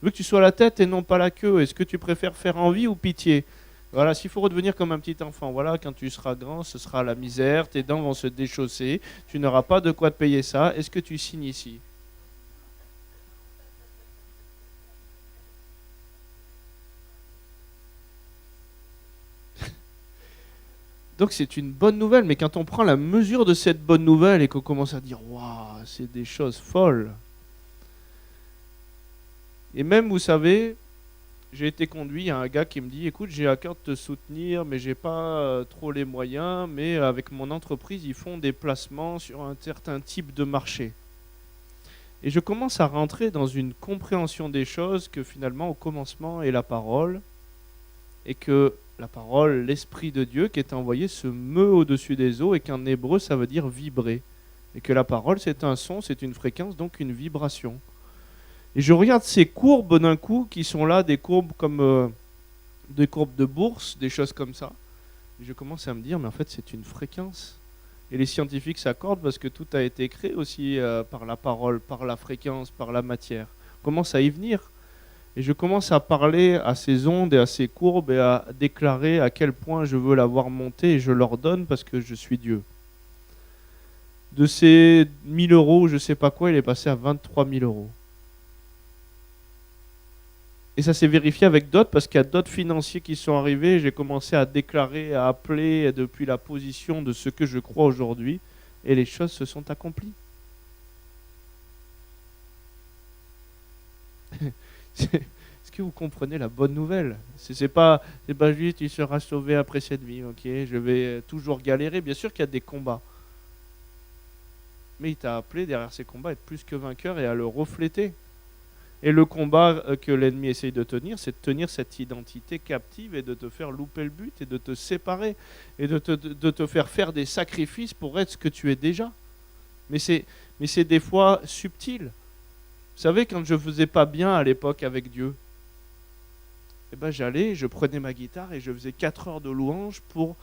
Il veut que tu sois la tête et non pas la queue. Est-ce que tu préfères faire envie ou pitié? Voilà, s'il faut redevenir comme un petit enfant, voilà, quand tu seras grand, ce sera la misère, tes dents vont se déchausser, tu n'auras pas de quoi te payer ça. Est-ce que tu signes ici? Donc c'est une bonne nouvelle, mais quand on prend la mesure de cette bonne nouvelle et qu'on commence à dire, waouh, c'est des choses folles. Et même, vous savez, j'ai été conduit à un gars qui me dit, écoute, j'ai à cœur de te soutenir, mais j'ai pas trop les moyens, mais avec mon entreprise, ils font des placements sur un certain type de marché. Et je commence à rentrer dans une compréhension des choses que finalement, au commencement est la parole, et que la parole, l'Esprit de Dieu qui est envoyé se meut au-dessus des eaux, et qu'en hébreu, ça veut dire vibrer. Et que la parole, c'est un son, c'est une fréquence, donc une vibration. Et je regarde ces courbes d'un coup qui sont là, des courbes comme des courbes de bourse, des choses comme ça. Et je commence à me dire, mais en fait, c'est une fréquence. Et les scientifiques s'accordent parce que tout a été créé aussi par la parole, par la fréquence, par la matière. On commence à y venir. Et je commence à parler à ces ondes et à ces courbes et à déclarer à quel point je veux la voir monter et je l'ordonne parce que je suis Dieu. De ces 1 000 €, je ne sais pas quoi, il est passé à 23 000 €. Et ça s'est vérifié avec d'autres parce qu'il y a d'autres financiers qui sont arrivés. J'ai commencé à déclarer, à appeler depuis la position de ce que je crois aujourd'hui. Et les choses se sont accomplies. Est-ce que vous comprenez la bonne nouvelle? C'est pas juste tu seras sauvé après cette vie. Ok, je vais toujours galérer. Bien sûr qu'il y a des combats. Mais il t'a appelé derrière ces combats à être plus que vainqueur et à le refléter. Et le combat que l'ennemi essaye de tenir, c'est de tenir cette identité captive et de te faire louper le but et de te séparer et de te faire des sacrifices pour être ce que tu es déjà. Mais c'est des fois subtil. Vous savez, quand je ne faisais pas bien à l'époque avec Dieu, j'allais, je prenais ma guitare et je faisais 4 heures de louange pour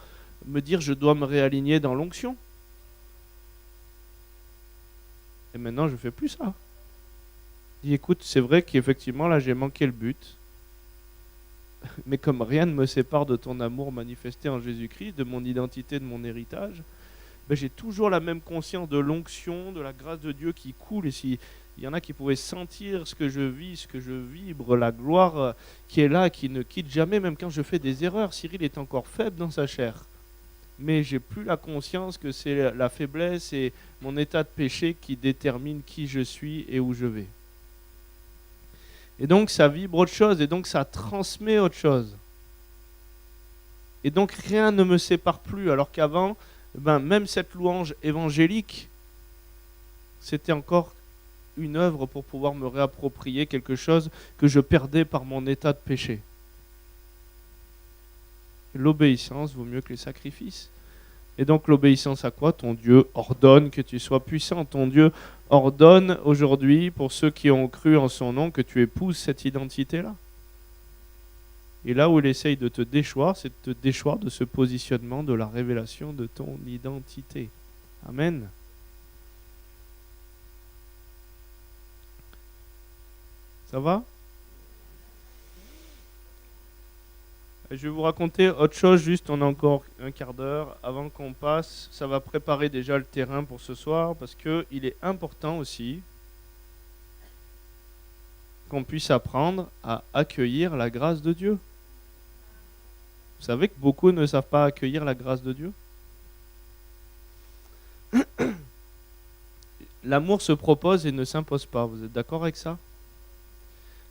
me dire je dois me réaligner dans l'onction. Et maintenant, je fais plus ça. Je dis, écoute, c'est vrai qu'effectivement, là, j'ai manqué le but. Mais comme rien ne me sépare de ton amour manifesté en Jésus-Christ, de mon identité, de mon héritage, ben, j'ai toujours la même conscience de l'onction, de la grâce de Dieu qui coule. Et s'il y en a qui pouvaient sentir ce que je vis, ce que je vibre, la gloire qui est là, qui ne quitte jamais, même quand je fais des erreurs. Cyril est encore faible dans sa chair. Mais j'ai plus la conscience que c'est la faiblesse et mon état de péché qui détermine qui je suis et où je vais. Et donc ça vibre autre chose, et donc ça transmet autre chose. Et donc rien ne me sépare plus, alors qu'avant, même cette louange évangélique, c'était encore une œuvre pour pouvoir me réapproprier quelque chose que je perdais par mon état de péché. L'obéissance vaut mieux que les sacrifices. Et donc l'obéissance à quoi? Ton Dieu ordonne que tu sois puissant. Ton Dieu ordonne aujourd'hui, pour ceux qui ont cru en son nom, que tu épouses cette identité-là. Et là où il essaye de te déchoir, c'est de te déchoir de ce positionnement, de la révélation de ton identité. Amen. Ça va? Je vais vous raconter autre chose, juste on a encore un quart d'heure avant qu'on passe. Ça va préparer déjà le terrain pour ce soir, parce qu'il est important aussi qu'on puisse apprendre à accueillir la grâce de Dieu. Vous savez que beaucoup ne savent pas accueillir la grâce de Dieu? L'amour se propose et ne s'impose pas. Vous êtes d'accord avec ça?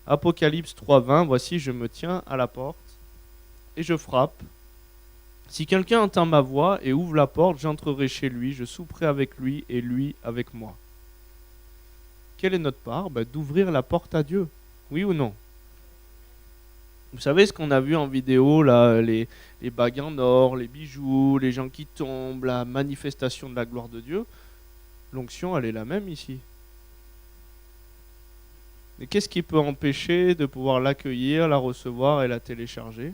Apocalypse 3:20, voici, je me tiens à la porte et je frappe. Si quelqu'un entend ma voix et ouvre la porte, j'entrerai chez lui, je souperai avec lui et lui avec moi. Quelle est notre part? D'ouvrir la porte à Dieu. Oui ou non? Vous savez ce qu'on a vu en vidéo, là, les bagues en or, les bijoux, les gens qui tombent, la manifestation de la gloire de Dieu. L'onction, elle est la même ici. Et qu'est-ce qui peut empêcher de pouvoir l'accueillir, la recevoir et la télécharger?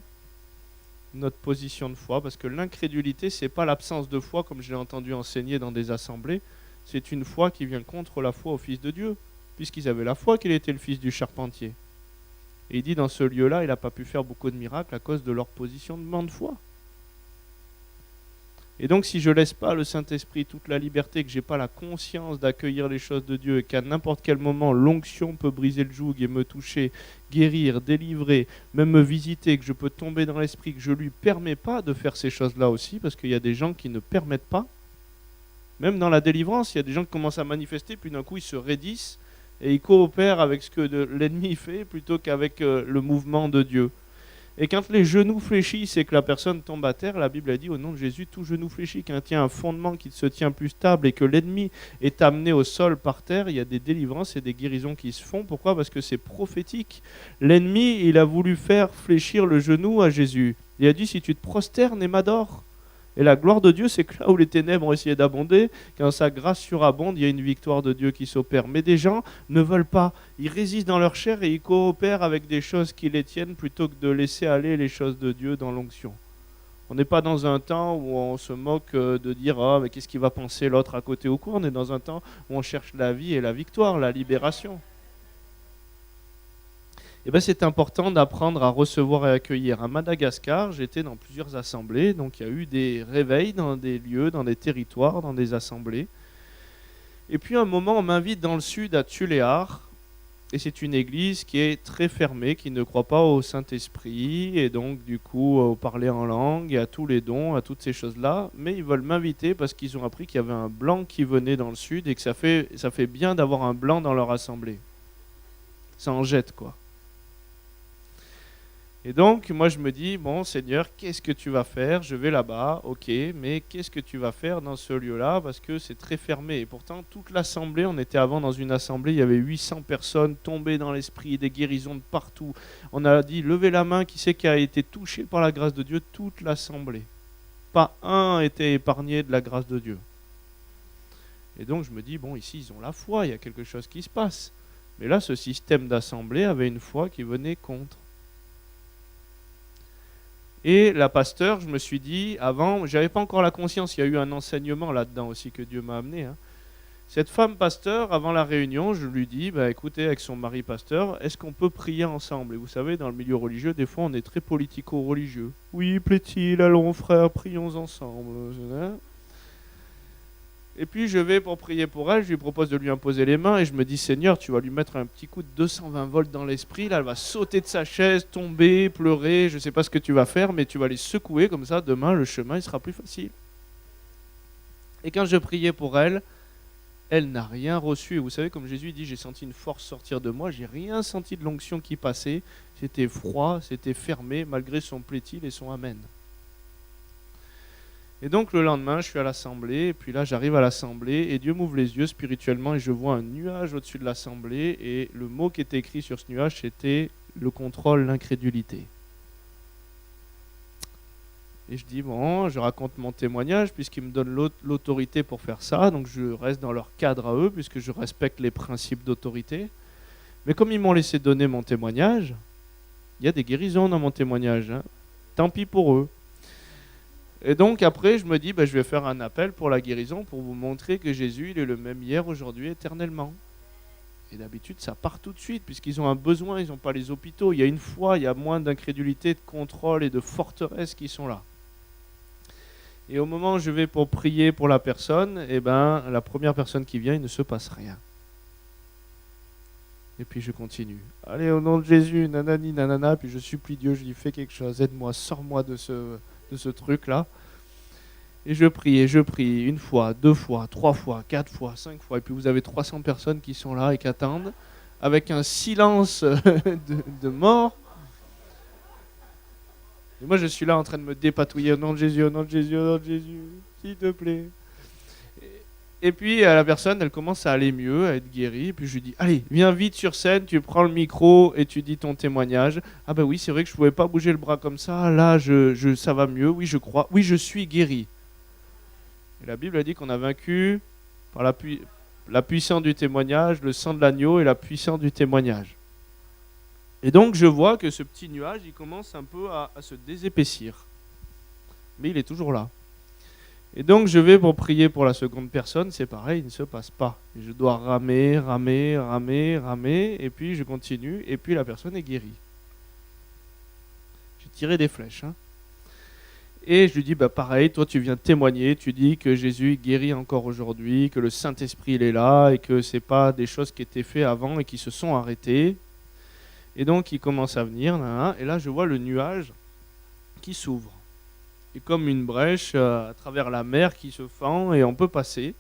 Notre position de foi, parce que l'incrédulité, c'est pas l'absence de foi, comme je l'ai entendu enseigner dans des assemblées, c'est une foi qui vient contre la foi au Fils de Dieu, puisqu'ils avaient la foi qu'il était le fils du charpentier. Et il dit, dans ce lieu-là, il n'a pas pu faire beaucoup de miracles à cause de leur positionnement de foi. Et donc, si je ne laisse pas le Saint-Esprit toute la liberté, que je n'ai pas la conscience d'accueillir les choses de Dieu, et qu'à n'importe quel moment, l'onction peut briser le joug et me toucher, guérir, délivrer, même me visiter, que je peux tomber dans l'esprit, que je ne lui permets pas de faire ces choses-là aussi, parce qu'il y a des gens qui ne permettent pas. Même dans la délivrance, il y a des gens qui commencent à manifester, puis d'un coup, ils se raidissent, et ils coopèrent avec ce que l'ennemi fait, plutôt qu'avec le mouvement de Dieu. Et quand les genoux fléchissent et que la personne tombe à terre, la Bible a dit au nom de Jésus, tout genou fléchit. Quand il y a un fondement qui se tient plus stable et que l'ennemi est amené au sol par terre, il y a des délivrances et des guérisons qui se font. Pourquoi? Parce que c'est prophétique. L'ennemi, il a voulu faire fléchir le genou à Jésus. Il a dit, si tu te prosternes et m'adores. Et la gloire de Dieu, c'est que là où les ténèbres ont essayé d'abonder, quand sa grâce surabonde, il y a une victoire de Dieu qui s'opère. Mais des gens ne veulent pas. Ils résistent dans leur chair et ils coopèrent avec des choses qui les tiennent plutôt que de laisser aller les choses de Dieu dans l'onction. On n'est pas dans un temps où on se moque de dire « Ah, mais qu'est-ce qu'il va penser l'autre à côté ou quoi ?» On est dans un temps où on cherche la vie et la victoire, la libération. Et c'est important d'apprendre à recevoir et accueillir. À Madagascar, j'étais dans plusieurs assemblées, donc il y a eu des réveils dans des lieux, dans des territoires, dans des assemblées. Et puis à un moment, on m'invite dans le sud à Tuléar, et c'est une église qui est très fermée, qui ne croit pas au Saint-Esprit, et donc du coup au parler en langue, et à tous les dons, à toutes ces choses-là. Mais ils veulent m'inviter parce qu'ils ont appris qu'il y avait un blanc qui venait dans le sud, et que ça fait bien d'avoir un blanc dans leur assemblée. Ça en jette, quoi. Et donc, moi, je me dis, bon, Seigneur, qu'est-ce que tu vas faire? Je vais là-bas, ok, mais qu'est-ce que tu vas faire dans ce lieu-là? Parce que c'est très fermé. Et pourtant, toute l'assemblée, on était avant dans une assemblée, il y avait 800 personnes tombées dans l'esprit, des guérisons de partout. On a dit, levez la main, qui c'est qui a été touché par la grâce de Dieu? Toute l'assemblée. Pas un était épargné de la grâce de Dieu. Et donc, je me dis, bon, ici, ils ont la foi, il y a quelque chose qui se passe. Mais là, ce système d'assemblée avait une foi qui venait contre. Et la pasteur, je me suis dit, avant, j'avais pas encore la conscience, il y a eu un enseignement là-dedans aussi que Dieu m'a amené. Cette femme pasteur, avant la réunion, je lui dis, bah, écoutez, avec son mari pasteur, est-ce qu'on peut prier ensemble? Et vous savez, dans le milieu religieux, des fois, on est très politico-religieux. Oui, plaît-il, allons frère, prions ensemble. Et puis je vais pour prier pour elle, je lui propose de lui imposer les mains et je me dis, Seigneur, tu vas lui mettre un petit coup de 220 volts dans l'esprit, là elle va sauter de sa chaise, tomber, pleurer, je ne sais pas ce que tu vas faire, mais tu vas les secouer comme ça, demain le chemin il sera plus facile. Et quand je priais pour elle, elle n'a rien reçu. Et vous savez, comme Jésus dit, j'ai senti une force sortir de moi, j'ai rien senti de l'onction qui passait, c'était froid, c'était fermé, malgré son plaît-il et son amen. Et donc le lendemain, je suis à l'assemblée, et puis là j'arrive à l'assemblée, et Dieu m'ouvre les yeux spirituellement, et je vois un nuage au-dessus de l'assemblée, et le mot qui était écrit sur ce nuage, c'était le contrôle, l'incrédulité. Et je dis, bon, je raconte mon témoignage, puisqu'ils me donnent l'autorité pour faire ça, donc je reste dans leur cadre à eux, puisque je respecte les principes d'autorité. Mais comme ils m'ont laissé donner mon témoignage, il y a des guérisons dans mon témoignage, hein. Tant pis pour eux. Et donc après, je me dis, je vais faire un appel pour la guérison pour vous montrer que Jésus, il est le même hier, aujourd'hui, éternellement. Et d'habitude, ça part tout de suite, puisqu'ils ont un besoin, ils n'ont pas les hôpitaux. Il y a une foi, il y a moins d'incrédulité, de contrôle et de forteresse qui sont là. Et au moment où je vais pour prier pour la personne, la première personne qui vient, il ne se passe rien. Et puis je continue. Allez, au nom de Jésus, nanani, nanana, puis je supplie Dieu, je lui fais quelque chose, aide-moi, sors-moi de ce truc-là. Et je prie, une fois, 2 fois, 3 fois, 4 fois, 5 fois. Et puis vous avez 300 personnes qui sont là et qui attendent, avec un silence de mort. Et moi je suis là en train de me dépatouiller, au nom de Jésus, au nom de Jésus, au nom de Jésus, s'il te plaît. Et puis la personne, elle commence à aller mieux, à être guérie. Et puis je lui dis, allez, viens vite sur scène, tu prends le micro et tu dis ton témoignage. Ah ben oui, c'est vrai que je ne pouvais pas bouger le bras comme ça. Là, ça va mieux, oui, je crois. Oui, je suis guéri. Et la Bible a dit qu'on a vaincu par la puissance du témoignage, le sang de l'agneau et la puissance du témoignage. Et donc je vois que ce petit nuage, il commence un peu à se désépaissir. Mais il est toujours là. Et donc je vais pour prier pour la seconde personne, c'est pareil, il ne se passe pas. Et je dois ramer, et puis je continue, et puis la personne est guérie. J'ai tiré des flèches. Et je lui dis, pareil, toi tu viens témoigner, tu dis que Jésus guérit encore aujourd'hui, que le Saint-Esprit il est là, et que ce n'est pas des choses qui étaient faites avant et qui se sont arrêtées. Et donc il commence à venir, et là je vois le nuage qui s'ouvre. Et comme une brèche à travers la mer qui se fend et on peut passer.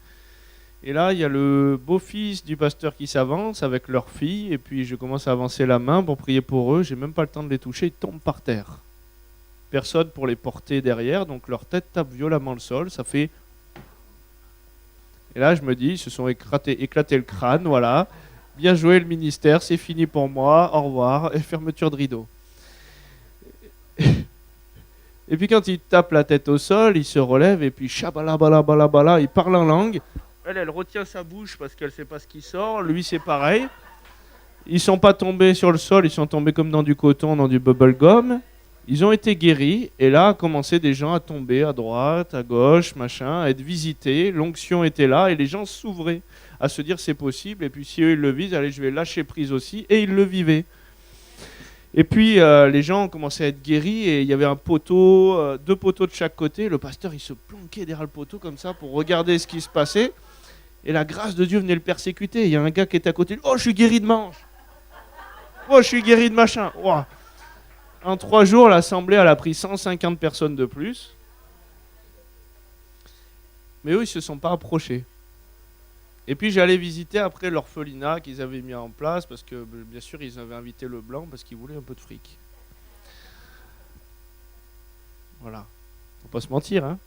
Et là, il y a le beau-fils du pasteur qui s'avance avec leur fille. Et puis je commence à avancer la main pour prier pour eux. J'ai même pas le temps de les toucher, ils tombent par terre. Personne pour les porter derrière, donc leur tête tape violemment le sol. Ça fait... Et là, je me dis, ils se sont éclaté le crâne, voilà. Bien joué le ministère, c'est fini pour moi, au revoir, et fermeture de rideau. Et puis quand il tape la tête au sol, il se relève et puis chabalabalabala, il parle en langue. Elle retient sa bouche parce qu'elle ne sait pas ce qui sort. Lui, c'est pareil. Ils ne sont pas tombés sur le sol, ils sont tombés comme dans du coton, dans du bubble gum. Ils ont été guéris et là, a commencé des gens à tomber à droite, à gauche, machin, à être visités. L'onction était là et les gens s'ouvraient à se dire c'est possible. Et puis si eux ils le visent, allez, je vais lâcher prise aussi. Et ils le vivaient. Et puis les gens ont commencé à être guéris et il y avait un poteau, 2 poteaux de chaque côté. Le pasteur il se planquait derrière le poteau comme ça pour regarder ce qui se passait. Et la grâce de Dieu venait le persécuter. Il y a un gars qui était à côté. Oh, je suis guéri de manche. Oh, je suis guéri de machin. Oh. En 3 jours, l'assemblée elle a pris 150 personnes de plus. Mais eux, ils ne se sont pas approchés. Et puis j'allais visiter après l'orphelinat qu'ils avaient mis en place, parce que bien sûr ils avaient invité le blanc parce qu'ils voulaient un peu de fric. Voilà, faut pas se mentir, hein.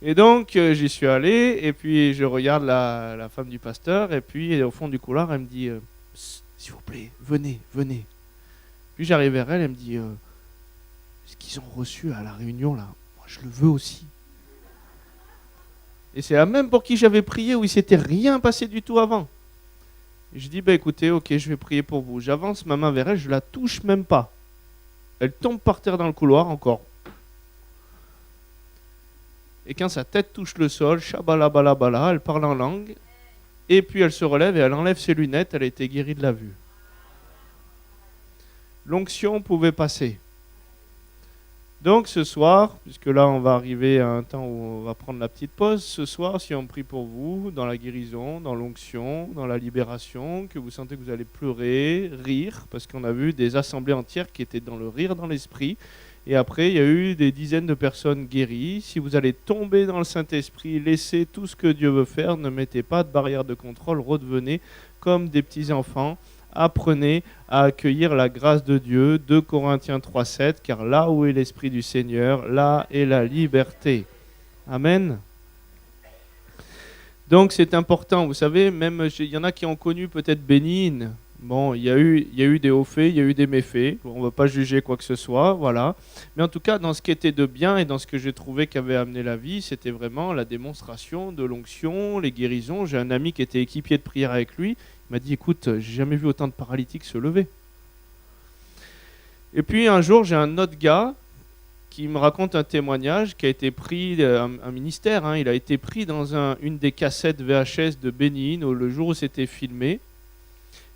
Et donc j'y suis allé, et puis je regarde la femme du pasteur, et puis au fond du couloir elle me dit s'il vous plaît, venez. Puis j'arrive vers elle, elle me dit ce qu'ils ont reçu à la réunion là, moi je le veux aussi. Et c'est la même pour qui j'avais prié, où il ne s'était rien passé du tout avant. Et je dis, écoutez, ok, je vais prier pour vous. J'avance ma main vers elle, je ne la touche même pas. Elle tombe par terre dans le couloir encore. Et quand sa tête touche le sol, shabalabalabala, elle parle en langue. Et puis elle se relève et elle enlève ses lunettes, elle a été guérie de la vue. L'onction pouvait passer. Donc ce soir, puisque là on va arriver à un temps où on va prendre la petite pause, ce soir si on prie pour vous, dans la guérison, dans l'onction, dans la libération, que vous sentez que vous allez pleurer, rire, parce qu'on a vu des assemblées entières qui étaient dans le rire dans l'esprit, et après il y a eu des dizaines de personnes guéries. Si vous allez tomber dans le Saint-Esprit, laissez tout ce que Dieu veut faire, ne mettez pas de barrière de contrôle, redevenez comme des petits enfants. Apprenez à accueillir la grâce de Dieu, 2 Corinthiens 3,7, car là où est l'Esprit du Seigneur, là est la liberté. Amen. Donc c'est important, vous savez, même il y en a qui ont connu peut-être Bénigne. Bon, il y a eu des hauts faits, il y a eu des méfaits. On ne va pas juger quoi que ce soit, voilà. Mais en tout cas, dans ce qui était de bien et dans ce que j'ai trouvé qui avait amené la vie, c'était vraiment la démonstration de l'onction, les guérisons. J'ai un ami qui était équipier de prière avec lui. Il m'a dit, écoute, j'ai jamais vu autant de paralytiques se lever. Et puis un jour, j'ai un autre gars qui me raconte un témoignage qui a été pris, un ministère, hein, il a été pris dans une des cassettes VHS de Bénigne, le jour où c'était filmé.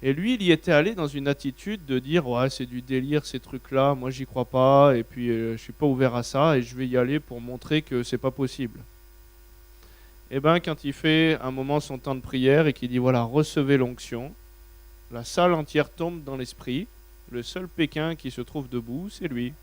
Et lui, il y était allé dans une attitude de dire « Ouais, c'est du délire ces trucs-là, moi j'y crois pas, et puis je suis pas ouvert à ça, et je vais y aller pour montrer que c'est pas possible. » Et bien, quand il fait un moment son temps de prière et qu'il dit « Voilà, recevez l'onction », la salle entière tombe dans l'esprit. Le seul Pékin qui se trouve debout, c'est lui.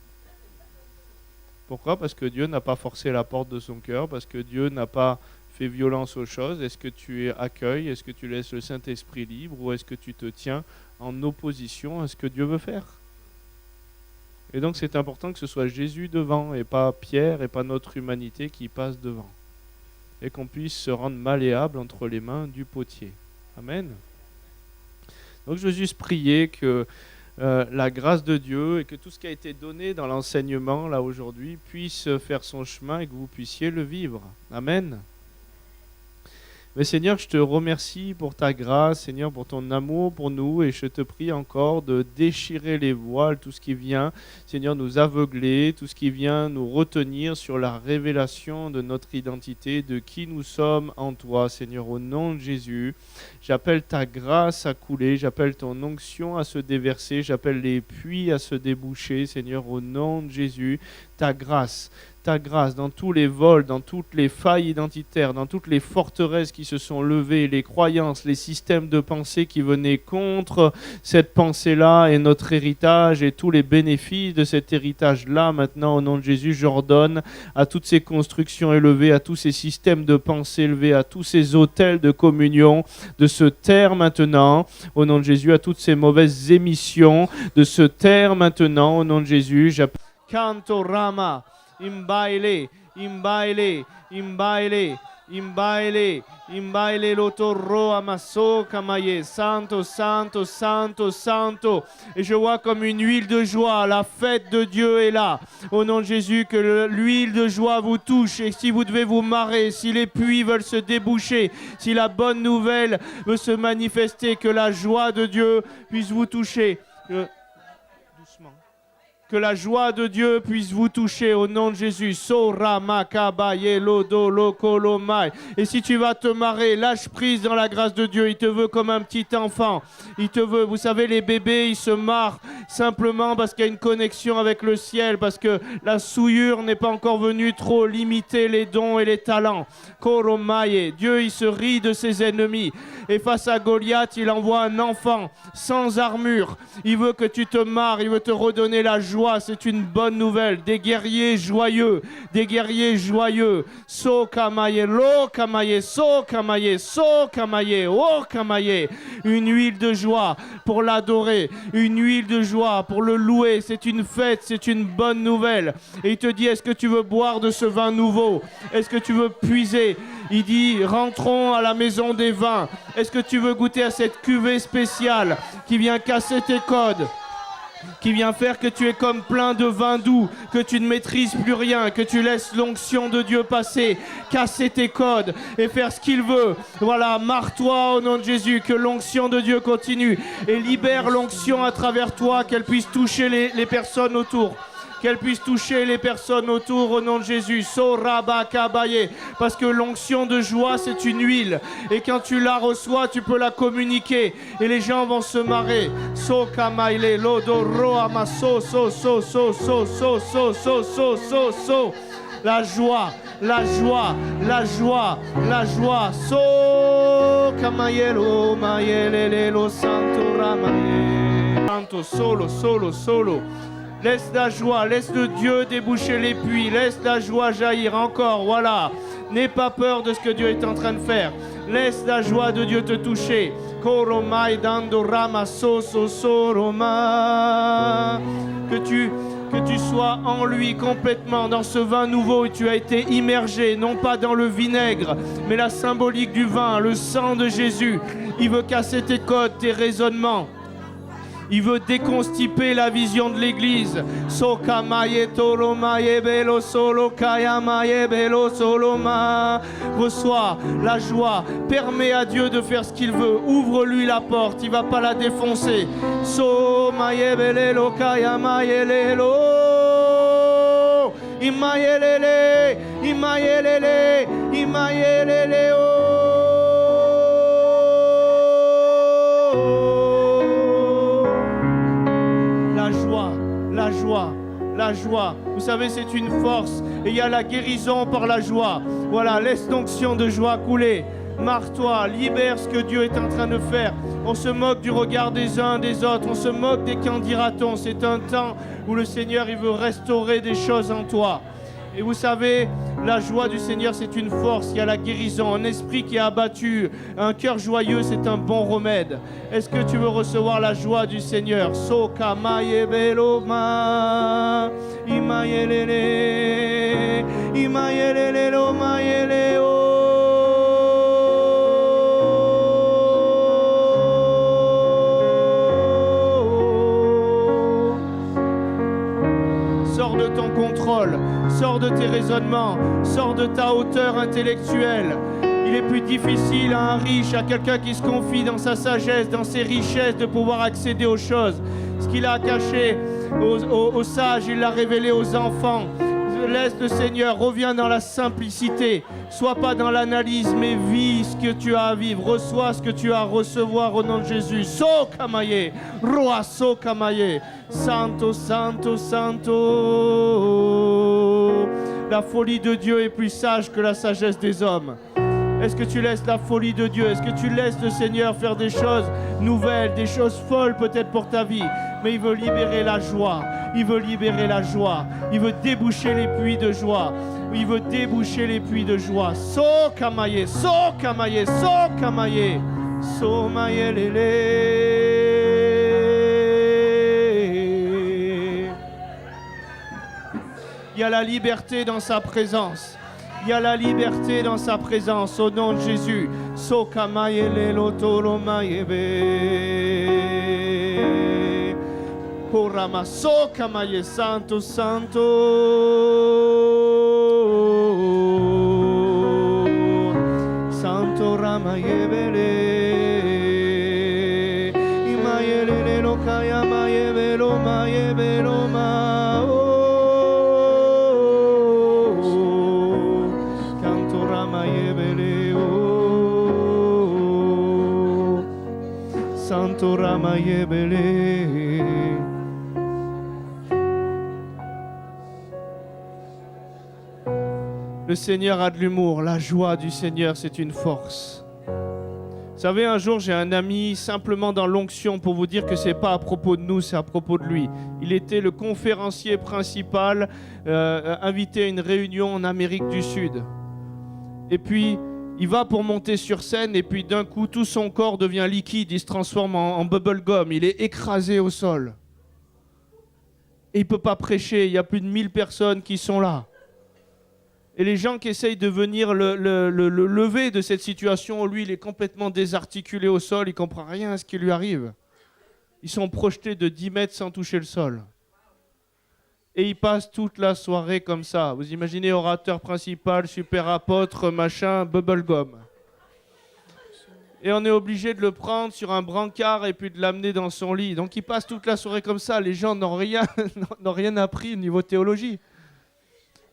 Pourquoi ? Parce que Dieu n'a pas forcé la porte de son cœur, parce que Dieu n'a pas fait violence aux choses. Est-ce que tu accueilles ? Est-ce que tu laisses le Saint-Esprit libre ? Ou est-ce que tu te tiens en opposition à ce que Dieu veut faire ? Et donc c'est important que ce soit Jésus devant et pas Pierre et pas notre humanité qui passe devant. Et qu'on puisse se rendre malléable entre les mains du potier. Amen. Donc je veux juste prier que la grâce de Dieu et que tout ce qui a été donné dans l'enseignement là aujourd'hui puisse faire son chemin et que vous puissiez le vivre. Amen. Mais Seigneur, je te remercie pour ta grâce, Seigneur, pour ton amour pour nous, et je te prie encore de déchirer les voiles, tout ce qui vient, Seigneur, nous aveugler, tout ce qui vient nous retenir sur la révélation de notre identité, de qui nous sommes en toi, Seigneur, au nom de Jésus. J'appelle ta grâce à couler, j'appelle ton onction à se déverser, j'appelle les puits à se déboucher, Seigneur, au nom de Jésus, ta grâce dans tous les vols, dans toutes les failles identitaires, dans toutes les forteresses qui se sont levées, les croyances, les systèmes de pensée qui venaient contre cette pensée-là et notre héritage et tous les bénéfices de cet héritage-là. Maintenant, au nom de Jésus, j'ordonne à toutes ces constructions élevées, à tous ces systèmes de pensée élevés, à tous ces hôtels de communion, de se taire maintenant, au nom de Jésus, à toutes ces mauvaises émissions, de se taire maintenant, au nom de Jésus. J'appelle Canto Rama. Imbaile, imbaile, imbaile, imbaile, imbaile l'otorro amasso kamaye, santo, santo, santo, santo. Et je vois comme une huile de joie, la fête de Dieu est là. Au nom de Jésus, que l'huile de joie vous touche. Et si vous devez vous marrer, si les puits veulent se déboucher, si la bonne nouvelle veut se manifester, que la joie de Dieu puisse vous toucher. Doucement. Que la joie de Dieu puisse vous toucher au nom de Jésus. Et si tu vas te marrer, lâche prise dans la grâce de Dieu. Il te veut comme un petit enfant. Il te veut. Vous savez, les bébés, ils se marrent simplement parce qu'il y a une connexion avec le ciel, parce que la souillure n'est pas encore venue trop limiter les dons et les talents. Dieu, il se rit de ses ennemis. Et face à Goliath, il envoie un enfant sans armure. Il veut que tu te marres. Il veut te redonner la joie. C'est une bonne nouvelle. Des guerriers joyeux. Des guerriers joyeux. So kamaye, lo kamaye, so kamaye, so kamaye, oh kamaye. Une huile de joie pour l'adorer. Une huile de joie pour le louer. C'est une fête. C'est une bonne nouvelle. Et il te dit, est-ce que tu veux boire de ce vin nouveau? Est-ce que tu veux puiser? Il dit, rentrons à la maison des vins. Est-ce que tu veux goûter à cette cuvée spéciale qui vient casser tes codes? Qui vient faire que tu es comme plein de vin doux, que tu ne maîtrises plus rien, que tu laisses l'onction de Dieu passer, casser tes codes et faire ce qu'il veut. Voilà, marre-toi au nom de Jésus, que l'onction de Dieu continue et libère l'onction à travers toi, qu'elle puisse toucher les personnes autour. qu'elle puisse toucher les personnes autour au nom de Jésus. Sorabakabaye. Parce que l'onction de joie, c'est une huile. Et quand tu la reçois, tu peux la communiquer. Et les gens vont se marrer. Sokamaile, lodoro amaso, so. La joie, la joie, la joie, la joie. So kamayelo, mayelelo, santo ramaye. Santo, solo. Laisse la joie, laisse le Dieu déboucher les puits, laisse la joie jaillir encore, voilà. N'aie pas peur de ce que Dieu est en train de faire. Laisse la joie de Dieu te toucher. Koromai dando rama so roma. Que tu sois en lui complètement dans ce vin nouveau et tu as été immergé, non pas dans le vinaigre, mais la symbolique du vin, le sang de Jésus. Il veut casser tes codes, tes raisonnements. Il veut déconstiper la vision de l'Église. Sokamaye tolomaye belo solo kayamaye belo soloma. Reçois la joie. Permets à Dieu de faire ce qu'il veut. Ouvre-lui la porte. Il ne va pas la défoncer. Somaye belelo kayamaye lelo. Imayelele. Imayelele. Imayelele. La joie, vous savez, c'est une force et il y a la guérison par la joie. Voilà, laisse l'onction de joie couler. Marre-toi, libère ce que Dieu est en train de faire. On se moque du regard des uns des autres, on se moque des qu'en dira-t-on. C'est un temps où le Seigneur il veut restaurer des choses en toi. Et vous savez, la joie du Seigneur, c'est une force, il y a la guérison, un esprit qui est abattu, un cœur joyeux, c'est un bon remède. Est-ce que tu veux recevoir la joie du Seigneur? Soka maye beloma, imayelele, imayelele lo mayeleo. Sors de ton contrôle, sors de tes raisonnements, sors de ta hauteur intellectuelle. Il est plus difficile à un riche, à quelqu'un qui se confie dans sa sagesse, dans ses richesses, de pouvoir accéder aux choses. Ce qu'il a caché aux sages, il l'a révélé aux enfants. Laisse le Seigneur, reviens dans la simplicité. Sois pas dans l'analyse, mais vis ce que tu as à vivre. Reçois ce que tu as à recevoir au nom de Jésus. So kamaye, roi so kamaye. Santo, santo, santo. La folie de Dieu est plus sage que la sagesse des hommes. Est-ce que tu laisses la folie de Dieu? Est-ce que tu laisses le Seigneur faire des choses nouvelles, des choses folles peut-être pour ta vie? Mais il veut libérer la joie. Il veut libérer la joie. Il veut déboucher les puits de joie. Il veut déboucher les puits de joie. So kamaye, so kamaye, so kamaye. So maye lele. Il y a la liberté dans sa présence. Il y a la liberté dans sa présence au nom de Jésus. So kamaye lelo tolo mayebe. Korama so kamaye santo santo. Santo ramayebele. Imayele lo kaya mayebelo mayebelo ma. Santo ramayebele. Le Seigneur a de l'humour, la joie du Seigneur, c'est une force. Vous savez, un jour, j'ai un ami simplement dans l'onction pour vous dire que c'est pas à propos de nous, c'est à propos de lui. Il était le conférencier principal invité à une réunion en Amérique du Sud. Et puis, il va pour monter sur scène et puis d'un coup, tout son corps devient liquide, il se transforme en bubblegum, il est écrasé au sol. Et il ne peut pas prêcher, il y a plus de 1000 personnes qui sont là. Et les gens qui essayent de venir le lever de cette situation, lui, il est complètement désarticulé au sol, il ne comprend rien à ce qui lui arrive. Ils sont projetés de 10 mètres sans toucher le sol. Et il passe toute la soirée comme ça. Vous imaginez, orateur principal, super apôtre, machin, bubblegum. Et on est obligé de le prendre sur un brancard et puis de l'amener dans son lit. Donc il passe toute la soirée comme ça. Les gens n'ont rien, n'ont rien appris au niveau théologie.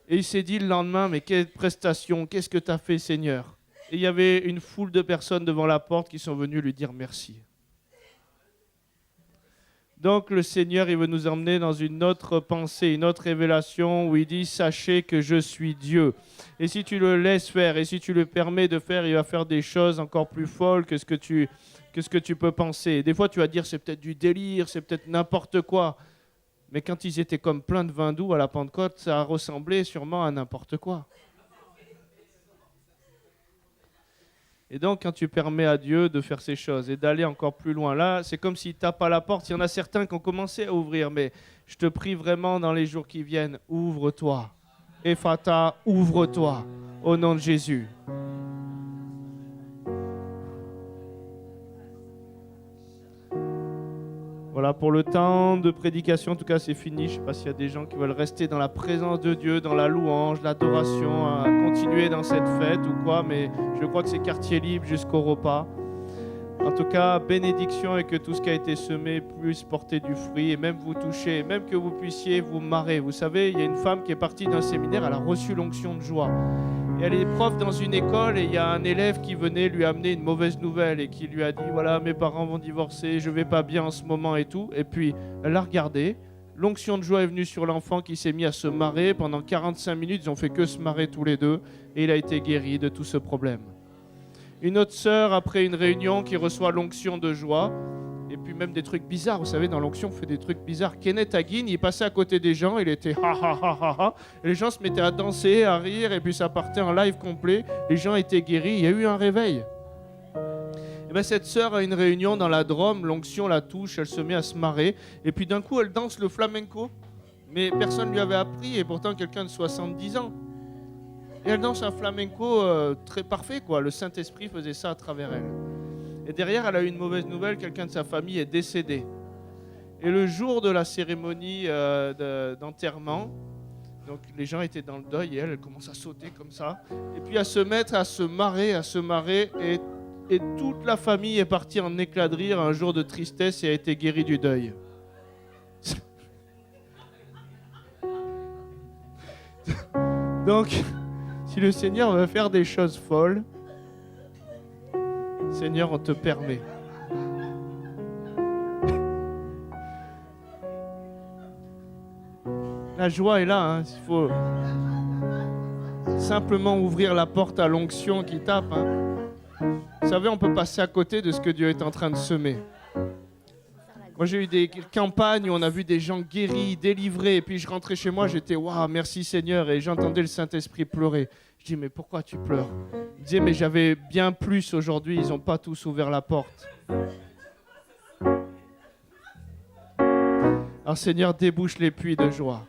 Et il s'est dit le lendemain, mais quelle prestation, qu'est-ce que tu as fait, Seigneur? Et il y avait une foule de personnes devant la porte qui sont venues lui dire merci. Donc le Seigneur, il veut nous emmener dans une autre pensée, une autre révélation où il dit « Sachez que je suis Dieu ». Et si tu le laisses faire et si tu le permets de faire, il va faire des choses encore plus folles que ce que tu peux penser. Et des fois, tu vas dire « c'est peut-être du délire, c'est peut-être n'importe quoi ». Mais quand ils étaient comme plein de vin doux à la Pentecôte, ça ressemblait sûrement à n'importe quoi. Et donc, quand tu permets à Dieu de faire ces choses et d'aller encore plus loin, là, c'est comme s'il tape à la porte. Il y en a certains qui ont commencé à ouvrir, mais je te prie vraiment dans les jours qui viennent, ouvre-toi. Ephata, ouvre-toi, au nom de Jésus. Voilà, pour le temps de prédication, en tout cas, c'est fini. Je ne sais pas s'il y a des gens qui veulent rester dans la présence de Dieu, dans la louange, l'adoration, à continuer dans cette fête ou quoi, mais je crois que c'est quartier libre jusqu'au repas. En tout cas, bénédiction et que tout ce qui a été semé puisse porter du fruit et même vous toucher, même que vous puissiez vous marrer. Vous savez, il y a une femme qui est partie d'un séminaire, elle a reçu l'onction de joie. Et elle est prof dans une école et il y a un élève qui venait lui amener une mauvaise nouvelle et qui lui a dit « Voilà, mes parents vont divorcer, je vais pas bien en ce moment et tout ». Et puis, elle l'a regardé. L'onction de joie est venue sur l'enfant qui s'est mis à se marrer. Pendant 45 minutes, ils ont fait que se marrer tous les deux et il a été guéri de tout ce problème. Une autre sœur, après une réunion, qui reçoit l'onction de joie, et puis même des trucs bizarres, vous savez, dans l'onction, on fait des trucs bizarres. Kenneth Hagin, il passait à côté des gens, il était ha ha ha ha ha, et les gens se mettaient à danser, à rire, et puis ça partait en live complet, les gens étaient guéris, il y a eu un réveil. Et bien cette sœur a une réunion dans la Drôme, l'onction la touche, elle se met à se marrer, et puis d'un coup elle danse le flamenco, mais personne ne lui avait appris, et pourtant quelqu'un de 70 ans. Et elle danse un flamenco très parfait, quoi. Le Saint-Esprit faisait ça à travers elle. Et derrière, elle a eu une mauvaise nouvelle, quelqu'un de sa famille est décédé. Et le jour de la cérémonie d'enterrement, donc les gens étaient dans le deuil et elle commence à sauter comme ça. Et puis à se mettre à se marrer, et toute la famille est partie en éclat de rire un jour de tristesse et a été guérie du deuil. Donc, si le Seigneur veut faire des choses folles, Seigneur, on te permet. La joie est là, hein. Il faut simplement ouvrir la porte à l'onction qui tape. Hein. Vous savez, on peut passer à côté de ce que Dieu est en train de semer. Moi, j'ai eu des campagnes où on a vu des gens guéris, délivrés, et puis je rentrais chez moi, j'étais « Waouh, merci Seigneur », et j'entendais le Saint-Esprit pleurer. Je dis « Mais pourquoi tu pleures ?» Il disait « Mais j'avais bien plus aujourd'hui, ils n'ont pas tous ouvert la porte. » Alors Seigneur, débouche les puits de joie.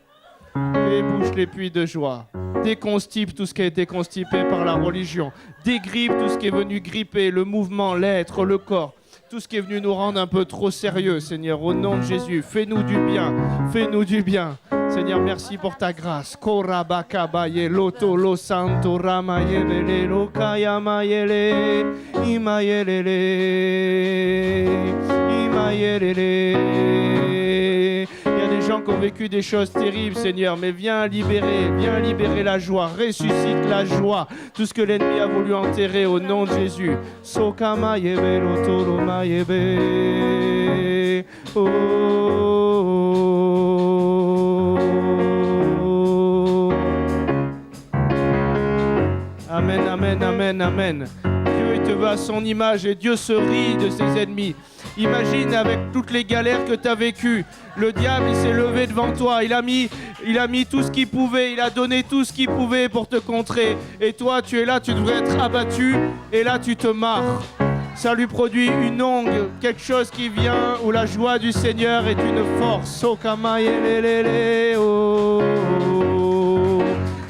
Débouche les puits de joie. Déconstipe tout ce qui a été constipé par la religion. Dégrippe tout ce qui est venu gripper, le mouvement, l'être, le corps. Tout ce qui est venu nous rendre un peu trop sérieux, Seigneur, au nom de Jésus. Fais-nous du bien, fais-nous du bien. Seigneur, merci pour ta grâce. Korabakabaye, loto, lo santo, ramayele, lo kayamayele, imayele, imayele. Il y a des gens qui ont vécu des choses terribles, Seigneur, mais viens libérer la joie, ressuscite la joie, tout ce que l'ennemi a voulu enterrer au nom de Jésus. Sokamayebe, lotoro mayebe. Oh. Amen, amen, amen, amen. Dieu, il te veut à son image et Dieu se rit de ses ennemis. Imagine avec toutes les galères que tu as vécues, le diable il s'est levé devant toi, il a mis tout ce qu'il pouvait, il a donné tout ce qu'il pouvait pour te contrer. Et toi tu es là, tu devrais être abattu et là tu te marres. Ça lui produit une ongue, quelque chose qui vient où la joie du Seigneur est une force. Sokamayelelele, oh, oh,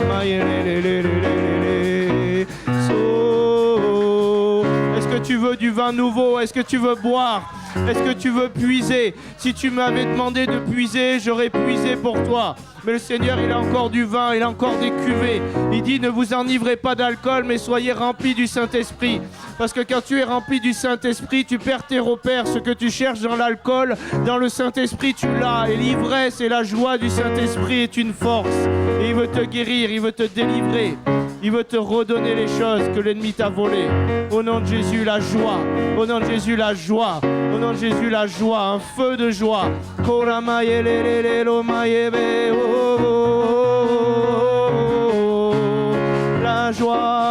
mayelelelelele, so. Est-ce que tu veux du vin nouveau? Est-ce que tu veux boire? Est-ce que tu veux puiser? Si tu m'avais demandé de puiser, j'aurais puisé pour toi. Mais le Seigneur, il a encore du vin, il a encore des cuvées. Il dit, ne vous enivrez pas d'alcool, mais soyez remplis du Saint-Esprit. Parce que quand tu es rempli du Saint-Esprit, tu perds tes repères. Ce que tu cherches dans l'alcool, dans le Saint-Esprit, tu l'as. Et l'ivresse et la joie du Saint-Esprit est une force. Et il veut te guérir, il veut te délivrer. Il veut te redonner les choses que l'ennemi t'a volées. Au nom de Jésus, la joie. Au nom de Jésus, la joie. Au nom de Jésus, la joie. Un feu de joie. La joie.